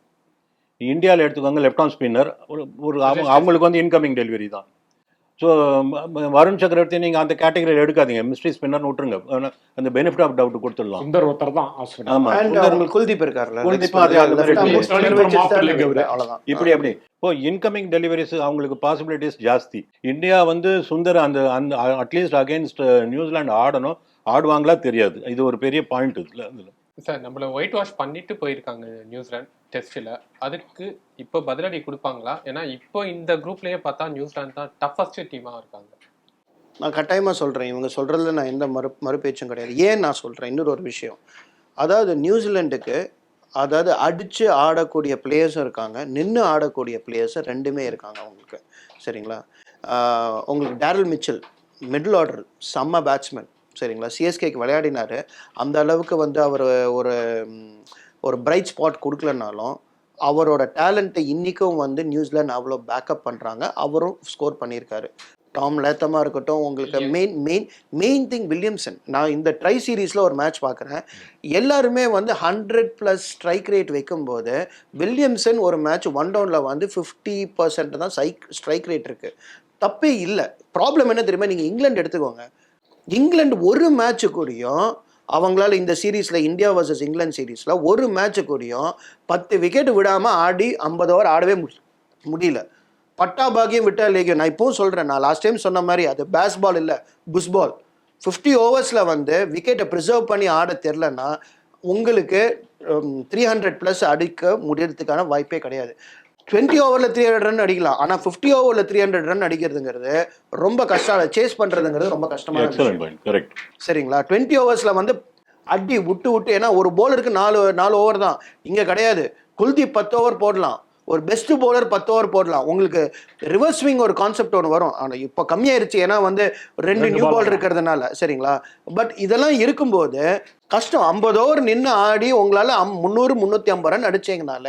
இந்தியாவில் எடுத்துக்கோங்க, லெஃப்ட் ஆர்ம் ஸ்பின்னர் அவங்களுக்கு வந்து இன்கமிங் டெலிவரி தான். ஸோ வருண் சக்கரவர்த்தி நீங்கள் அந்த கேட்டகரியில் எடுக்காதீங்க, மிஸ்ட்ரி ஸ்பின்னர்னு விட்டுருங்க. அந்த பெனிஃபிட் ஆஃப் டவுட் கொடுத்துடலாம். சுந்தர் ஒருத்தர் தான் ஆஸ்திரேலியா. ஆமாம், உங்களுக்கு குல்தீப் இருக்காருல்ல, குல்தீப்பும் அதே அவ்வளவுதான். இப்படி இப்போ இன்கமிங் டெலிவரிஸ் அவங்களுக்கு பாசிபிலிட்டிஸ் ஜாஸ்தி. இந்தியா வந்து சுந்தர் அந்த அட்லீஸ்ட் அகெயின்ஸ்ட் நியூசிலாந்து ஆடுவாங்களா தெரியாது. இது ஒரு பெரிய பாயிண்ட் இதில். சார் நம்மள ஒயிட் வாஷ் பண்ணிட்டு போயிருக்காங்க நியூசிலாந்து டெஸ்ட்டில். அதுக்கு இப்போ பதிலடி கொடுப்பாங்களா? ஏன்னா இப்போ இந்த குரூப்லேயே பார்த்தா நியூசிலாந்து தான் டஃபஸ்ட் டீமாக இருக்காங்க. நான் கட்டாயமாக சொல்கிறேன், இவங்க சொல்கிறதுல நான் எந்த மறுபேச்சும் கிடையாது. ஏன் நான் சொல்கிறேன், இன்னொரு விஷயம். அதாவது நியூசிலாண்டுக்கு அதாவது அடித்து ஆடக்கூடிய பிளேயர்ஸும் இருக்காங்க, நின்று ஆடக்கூடிய பிளேயர்ஸும் ரெண்டுமே இருக்காங்க அவங்களுக்கு. சரிங்களா? உங்களுக்கு டேரல் மிச்சல் மிடில் ஆர்டர் செம்ம பேட்ஸ்மேன். சரிங்களா? சிஎஸ்கேக்கு விளையாடினார். அந்த அளவுக்கு வந்து அவர் ஒரு பிரைட் ஸ்பாட் கொடுக்கலனாலும் அவரோட டேலண்ட்டை இன்றைக்கும் வந்து நியூசிலாந்து அவ்வளோ பேக்கப் பண்ணுறாங்க. அவரும் ஸ்கோர் பண்ணியிருக்காரு. டாம் லேத்தமாக இருக்கட்டும், உங்களுக்கு மெயின் திங் வில்லியம்சன். நான் இந்த ட்ரை சீரீஸில் ஒரு மேட்ச் பார்க்குறேன், எல்லாருமே வந்து 100+ ஸ்ட்ரைக் ரேட் வைக்கும்போது வில்லியம்சன் ஒரு மேட்ச் 1 டவுனில் வந்து 50% தான் ஸ்ட்ரைக் ரேட் இருக்குது. தப்பே இல்லை. ப்ராப்ளம் என்ன தெரியுமா? நீங்கள் இங்கிலாந்து எடுத்துக்கோங்க. இங்கிலாந்து ஒரு மேட்ச்சு கூடயும் அவங்களால இந்த சீரீஸில் இந்தியா வர்சஸ் இங்கிலாந்து சீரீஸில் ஒரு மேட்ச்சு கூடயும் 10 விக்கெட் விடாமல் ஆடி 50 ஓவர் ஆடவே முடியல. பட்டா பாகியம் விட்டா லேகியம். நான் இப்போவும் சொல்கிறேன், நான் லாஸ்ட் டைம் சொன்ன மாதிரி அது பேஸ் பால் இல்லை, புஷ் பால். 50 ஓவர்ஸில் வந்து விக்கெட்டை ப்ரிசர்வ் பண்ணி ஆட தெரிலன்னா உங்களுக்கு 300+ அடிக்க முடியறதுக்கான வாய்ப்பே கிடையாது. 20 ஓவரில் 300 ரன் அடிக்கலாம், ஆனால் 50 ஓவரில் 300 ரன் அடிக்கிறதுங்கிறது ரொம்ப கஷ்டம். சேஸ் பண்ணுறதுங்கிறது ரொம்ப கஷ்டமான. சரிங்களா? 20 ஓவர்ஸில் வந்து அடி விட்டு ஏன்னா ஒரு போலருக்கு 4 ஓவர் தான். இங்கே கிடையாது. குல்தீப் 10 ஓவர் போடலாம், ஒரு பெஸ்ட் போலர் 10 ஓவர் போடலாம். உங்களுக்கு ரிவர்ஸ் ஸ்விங் ஒரு கான்செப்ட் ஒன்று வரும். ஆனால் இப்போ கம்மியாயிருச்சு, ஏன்னா வந்து 2 நியூ பால் இருக்கிறதுனால. சரிங்களா? பட் இதெல்லாம் இருக்கும்போது கஷ்டம். 50 ஓவர் நின்று ஆடி உங்களால் 300-350 ரன் அடிச்சிங்கனால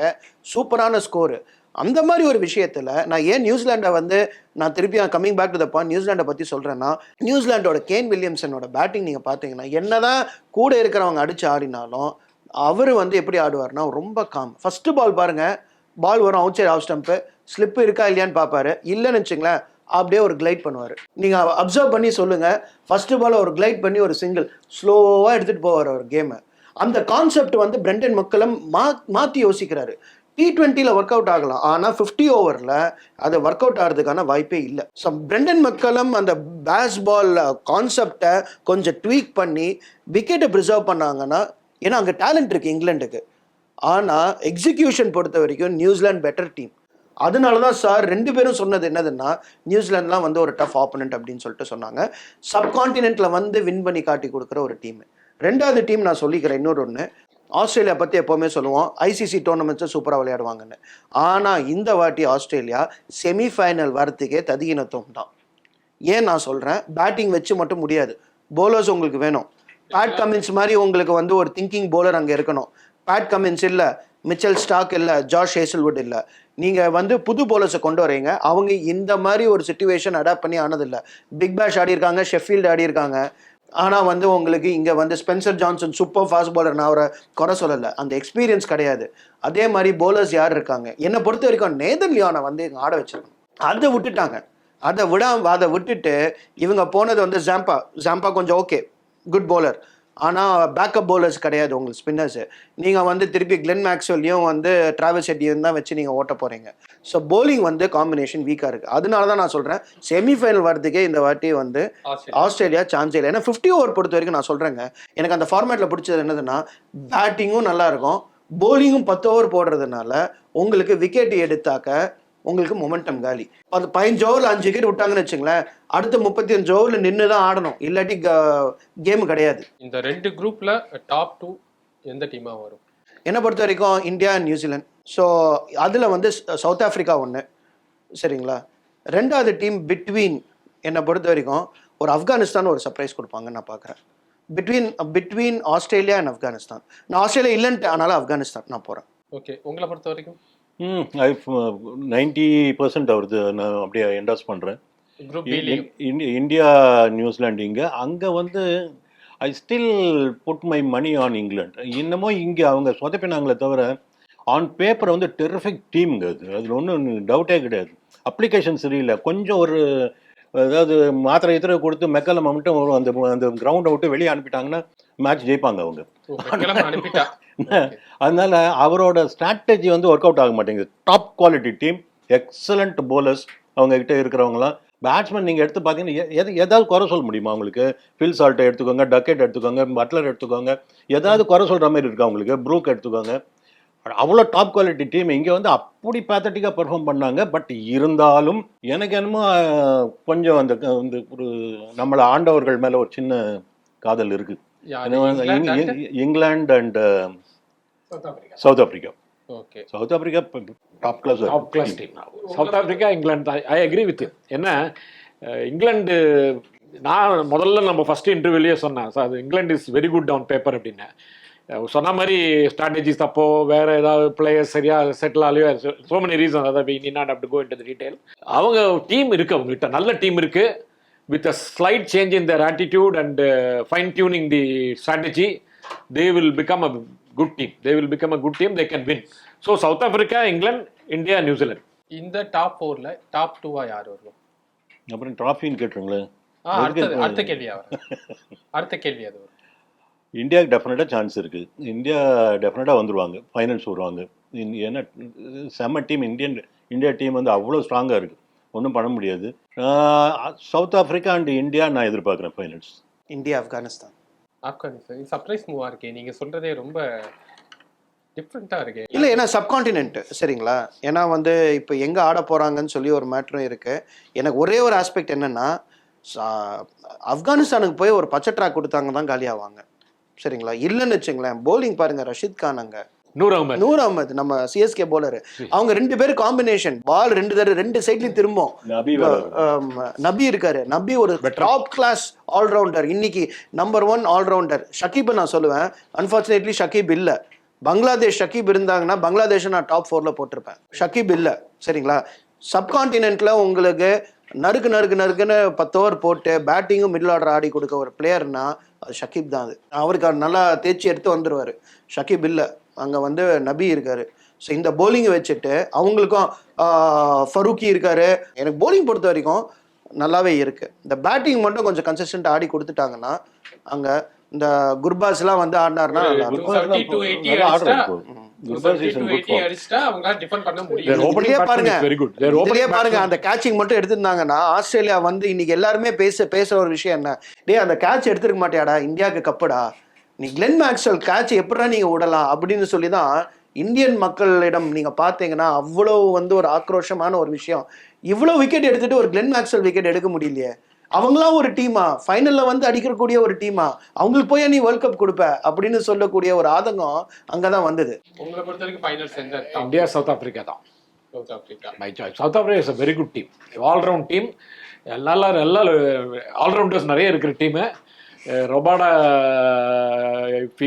சூப்பரான ஸ்கோரு. அந்த மாதிரி ஒரு விஷயத்தில் நான் ஏன் நியூசிலாண்டை வந்து நான் திருப்பி coming back to the point நியூசிலாண்டை பற்றி சொல்கிறேன்னா, நியூசிலாண்டோட கேன் வில்லியம்சனோட பேட்டிங் நீங்கள் பார்த்தீங்கன்னா என்னதான் கூட இருக்கிறவங்க அடித்து ஆடினாலும் அவர் வந்து எப்படி ஆடுவார்னா ரொம்ப காம். ஃபஸ்ட்டு பால் பாருங்கள், பால் வரும் outside off stump, slip இருக்கா இல்லையான்னு பார்ப்பாரு. இல்லைன்னு வச்சுங்களேன், அப்படியே ஒரு கிளைட் பண்ணுவார். நீங்கள் அப்சர்வ் பண்ணி சொல்லுங்கள். ஃபஸ்ட்டு பால் ஒரு கிளைட் பண்ணி ஒரு சிங்கிள் ஸ்லோவாக எடுத்துகிட்டு போவார் ஒரு கேமை. அந்த கான்செப்ட் வந்து பிரெண்டன் மெக்கலம் மாற்றி யோசிக்கிறாரு. T20 ஒர்க் அவுட் ஆகலாம், ஆனால் 50 ஓவரில் அது ஒர்க் அவுட் ஆகிறதுக்கான வாய்ப்பே இல்லை. ஸோ பிரெண்டன் மெக்கலம் அந்த பேஸ் பால் கான்செப்டை கொஞ்சம் ட்வீக் பண்ணி விக்கெட்டை ப்ரிசர்வ் பண்ணாங்கன்னா, ஏன்னா அங்கே டேலண்ட் இருக்குது இங்கிலாண்டுக்கு. ஆனால் எக்ஸிக்யூஷன் பொறுத்த வரைக்கும் நியூசிலாந்து பெட்டர் டீம். அதனால தான் சார் 2 பேரும் சொன்னது என்னதுன்னா, நியூசிலாந்துலாம் வந்து ஒரு டஃப் ஆப்போனன்ட் அப்படின்னு சொல்லிட்டு சொன்னாங்க. சப்கான்டினென்ட்டில் வந்து வின் பண்ணி காட்டி கொடுக்குற ஒரு டீம். 2வது டீம் நான் சொல்லிக்கிறேன். இன்னொரு ஒன்று, ஆஸ்திரேலியா பற்றி எப்போவுமே சொல்லுவோம் ஐசிசி டோர்னமெண்ட்ஸை சூப்பராக விளையாடுவாங்கன்னு. ஆனால் இந்த வாட்டி ஆஸ்திரேலியா செமிஃபைனல் வரத்துக்கே ததிகினத்துவம் தான். ஏன் நான் சொல்கிறேன், பேட்டிங் வச்சு மட்டும் முடியாது, போலர்ஸ் உங்களுக்கு வேணும். பேட் கமின்ஸ் மாதிரி உங்களுக்கு வந்து ஒரு திங்கிங் போலர் அங்கே இருக்கணும். பேட் கமின்ஸ் இல்லை, மிச்சல் ஸ்டார்க் இல்லை, ஜாஷ் ஹேசல்வுட் இல்லை. நீங்கள் வந்து புது போலர்ஸை கொண்டு வரீங்க. அவங்க இந்த மாதிரி ஒரு சிச்சுவேஷன் அடாப்ட் பண்ணி ஆனதில்லை. பிக் பேஷ் ஆடியிருக்காங்க, ஷெஃபீல்டு ஆடியிருக்காங்க. ஆனால் வந்து உங்களுக்கு இங்கே வந்து Spencer Johnson super fast bowler, நான் அவரை குறை சொல்லலை, அந்த எக்ஸ்பீரியன்ஸ் கிடையாது. அதே மாதிரி போலர்ஸ் யார் இருக்காங்க, என்னை பொறுத்த வரைக்கும் நேதன் லியோனை வந்து இங்கே ஆட வச்சிருக்கணும். அதை விட்டுட்டாங்க. அதை விட்டுட்டு இவங்க போனது வந்து ஜாம்பா கொஞ்சம் ஓகே, குட் போலர். ஆனால் பேக்கப் பவுலர்ஸ் கிடையாது உங்களுக்கு ஸ்பின்னர்ஸு. நீங்கள் வந்து திருப்பி கிளென் மேக்ஸ்வெல்லையும் வந்து டிராவல்ஸ் ஹெட்டியும் தான் வச்சு நீங்கள் ஓட்ட போகிறீங்க. ஸோ போலிங் வந்து காம்பினேஷன் வீக்காக இருக்குது. அதனால தான் நான் சொல்கிறேன் செமிஃபைனல் வரதுக்கே இந்த வாட்டி வந்து ஆஸ்திரேலியா சான்ஸ் இல்லை. ஏன்னா 50 ஓவர் பொறுத்த வரைக்கும் நான் சொல்கிறேங்க, எனக்கு அந்த ஃபார்மேட்டில் பிடிச்சது என்னதுன்னா, பேட்டிங்கும் நல்லாயிருக்கும், போலிங்கும் 10 ஓவர் போடுறதுனால உங்களுக்கு விக்கெட் எடுத்தாக்க உங்களுக்கு மொமெண்டம் காலி. அது 15 ஓவரில் 5 விக்கெட் விட்டாங்கன்னு வச்சுங்களேன், அடுத்த 35 ஓவரில் நின்று தான் ஆடணும், இல்லாட்டி கேம் கிடையாது. இந்த 2 குரூப்ல டாப் 2 எந்த டீமா வரும்? என்னை பொறுத்த வரைக்கும் இந்தியா அண்ட் நியூசிலாந்து. ஸோ அதில் வந்து சவுத் ஆஃப்ரிக்கா ஒன்று, சரிங்களா. ரெண்டாவது டீம் பிட்வீன் என்னை பொறுத்த வரைக்கும் ஒரு ஆப்கானிஸ்தான் ஒரு சர்ப்ரைஸ் கொடுப்பாங்கன்னு நான் பார்க்குறேன். Between Australia and Afghanistan. நான் ஆஸ்திரேலியா இல்லைன்ட்டு, அதனால ஆப்கானிஸ்தான் நான் போகிறேன். ஓகே, உங்களை பொறுத்த வரைக்கும் 90% அவரது நான் அப்படியே என்டாஸ் பண்ணுறேன். குரூப் பிலையும் இந்தியா நியூசிலாந்து இங்கே அங்கே வந்து I still put my money on England. இன்னமும் இங்கே அவங்க சொதப்பினாங்களே தவிர ஆன் பேப்பர் வந்து டெரிஃபிக் டீமுங்க அது, அதில் ஒன்றும் டவுட்டே கிடையாது. அப்ளிகேஷன் சரியில்லை, கொஞ்சம் ஒரு அதாவது மாத்திரை இத்திரை கொடுத்து மெக்கலம் மட்டும் ஒரு அந்த அந்த கிரவுண்டை விட்டு வெளியே அனுப்பிட்டாங்கன்னா மேட்ச் ஜெயிப்பாங்க அவங்க. அனுப்பிட்டா. அதனால அவரோட ஸ்ட்ராட்டஜி வந்து ஒர்க் அவுட் ஆக மாட்டேங்குது. Top quality team, excellent bowlers அவங்க கிட்ட இருக்கிறவங்களாம். பேட்ஸ்மேன் நீங்கள் எடுத்து பார்த்தீங்கன்னா ஏதாவது குறை சொல்ல முடியுமா அவங்களுக்கு? ஃபில் சால்ட்டை எடுத்துக்கோங்க, டக்கெட் எடுத்துக்கோங்க, பட்லர் எடுத்துக்கோங்க, ஏதாவது குறை சொல்கிற மாதிரி இருக்கா அவங்களுக்கு? ப்ரூக் எடுத்துக்கோங்க. அவ்வளோ டாப் குவாலிட்டி டீம் இங்கே வந்து அப்படி பேத்தட்டிக்காக பெர்ஃபார்ம் பண்ணாங்க. பட் இருந்தாலும் எனக்கு என்னமோ கொஞ்சம் அந்த ஒரு நம்மளை ஆண்டவர்கள் மேலே ஒரு சின்ன காதல் இருக்குது. England and South Africa. Okay, South Africa top class team. South Africa, England, I agree with. என்ன இங்கிலாந்து, நான் முதல்ல நம்ம ஃபர்ஸ்ட் இன்டர்வியூலேயே சொன்னேன் சார், அது England is very good on paper அப்படின்னு. சொன்ன மாதிரி ஸ்ட்ராட்டஜிஸ் தப்போ, வேற ஏதாவது பிளேயர்ஸ் சரியா செட்டில் ஆலையோ, சோ மெனி ரீசன், அதாவது we need not have to go into the detail. அவங்க டீம் இருக்கு, அவங்ககிட்ட நல்ல டீம் இருக்கு. With a slight change in their attitude and fine-tuning the strategy, they will become a good team. They can win. So South Africa, England, India, New Zealand. இந்த top 4ல top 2 யார் வருவோம்? அப்புறம் ட்ராஃபின்னு கேட்டுருங்களேன். அடுத்த கேள்வியா வரும். அடுத்த கேள்வி அது வரும். இந்தியாவுக்கு டெஃபினட்டாக சான்ஸ் இருக்குது. இந்தியா டெஃபினட்டாக வந்துடுவாங்க, ஃபைனல்ஸ் வருவாங்க. ஏன்னா செம்ம டீம் இந்தியா டீம் வந்து அவ்வளோ ஸ்ட்ராங்காக இருக்குது, ஒன்றும் பண்ண முடியாது. சவுத் ஆஃப்ரிக்கா அண்ட் இந்தியா நான் எதிர்பார்க்குறேன் finals. India Afghanistan. Afghanistan surprise மூவா இருக்கே, நீங்க சொல்றதே ரொம்ப டிஃப்ரெண்டா இருக்கு. இல்லை, ஏன்னா சப்கான்டினென்ட், சரிங்களா. ஏன்னா வந்து இப்போ எங்கே ஆட போகிறாங்கன்னு சொல்லி ஒரு மேட்ரும் இருக்குது. எனக்கு ஒரே ஒரு ஆஸ்பெக்ட் என்னென்னா, ஆப்கானிஸ்தானுக்கு போய் ஒரு பச்சை ட்ராக் கொடுத்தாங்க தான் காலி ஆவாங்க, சரிங்களா. இல்லைன்னு வச்சுங்களேன், போலிங் பாருங்க, ரஷீத் கான், அங்கே நூர் அகமது நம்ம சிஎஸ்கே போலர், அவங்க 2 பேரும் காம்பினேஷன், பால் 2 சைட்லயும் திரும்பும். நபி இருக்காரு, நபி ஒரு டாப் கிளாஸ் ஆல்ரவுண்டர், இன்னைக்கு நம்பர் 1 ஆல்ரவுண்டர். ஷக்கீப் நான் சொல்லுவேன், அன்பார்ச்சுனேட்லி ஷக்கீப் இல்லை. பங்களாதேஷ் ஷக்கீப் இருந்தாங்கன்னா பங்களாதேஷை நான் டாப் 4ல போட்டிருப்பேன். ஷக்கீப் இல்லை, சரிங்களா. சப்கான்டினென்ட்ல உங்களுக்கு நறுக்குன்னு 10 ஓவர் போட்டு பேட்டிங்கும் மிடில் ஆர்டர் ஆடி கொடுக்க ஒரு பிளேயர்னா அது ஷக்கீப் தான். அது அவருக்கு நல்லா தேய்ச்சி எடுத்து வந்துடுவார். ஷக்கீப் இல்லை, அங்கே வந்து நபி இருக்காரு. ஸோ இந்த போலிங்கை வச்சுட்டு அவங்களுக்கும் ஃபரூக்கி இருக்காரு. எனக்கு போலிங் பொறுத்த வரைக்கும் நல்லாவே இருக்கு. இந்த பேட்டிங் மட்டும் கொஞ்சம் கன்சிஸ்டன்ட் ஆடி கொடுத்துட்டாங்கன்னா, அங்கே இந்த குர்பாஸ்லாம் வந்து ஆடினார்னா பாருங்க. அந்த கேட்சிங் மட்டும் எடுத்திருந்தாங்கன்னா, ஆஸ்திரேலியா வந்து இன்னைக்கு எல்லாருமே பேசுற ஒரு விஷயம் என்ன, அந்த கேட்ச் எடுத்துருக்க மாட்டியாடா, இந்தியாவுக்கு கப்புடா, நீ கிளென் மேக்ஸ்வெல் கேட்ச் எப்படா நீங்க விடலாம் அப்படின்னு சொல்லி தான் இந்தியன் மக்களிடம் நீங்க பாத்தீங்கன்னா அவ்வளவு வந்து ஒரு ஆக்ரோஷமான ஒரு விஷயம். இவ்வளவு விக்கெட் எடுத்துட்டு ஒரு கிளென் மேக்ஸ்வெல் விக்கெட் எடுக்க முடியலையே, அவங்களாம் ஒரு டீமா, ஃபைனல்ல வந்து அடிக்கக்கூடிய ஒரு டீமா, அவங்களுக்கு போய் நீ வேர்ல்ட் கப் கொடுப்ப அப்படின்னு சொல்லக்கூடிய ஒரு ஆதங்கம் அங்கதான் வந்தது. உங்களை பொறுத்த வரைக்கும் ஃபைனல்ஸ் இந்தியா சவுத் ஆப்பிரிக்கா தான். South Africa my choice. South Africa is a very good team, all-round team. எல்லா ஆல்ரவுண்டர்ஸ் நிறைய இருக்கிற team. Robada, if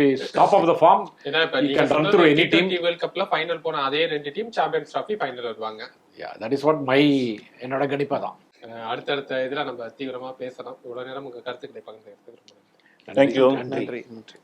he top of the form, he can run through any team. World கப்ல final போன அதே 2 team champions trophy final வருவாங்க. Yeah, that is what என்னோட கணிப்பா தான். அடுத்தடுத்த இதில் நம்ம தீவிரமாக பேசலாம். இவ்வளோ நேரம் உங்கள் கருத்துக்களை பகிர்ந்து. தேங்க்யூ. நன்றி.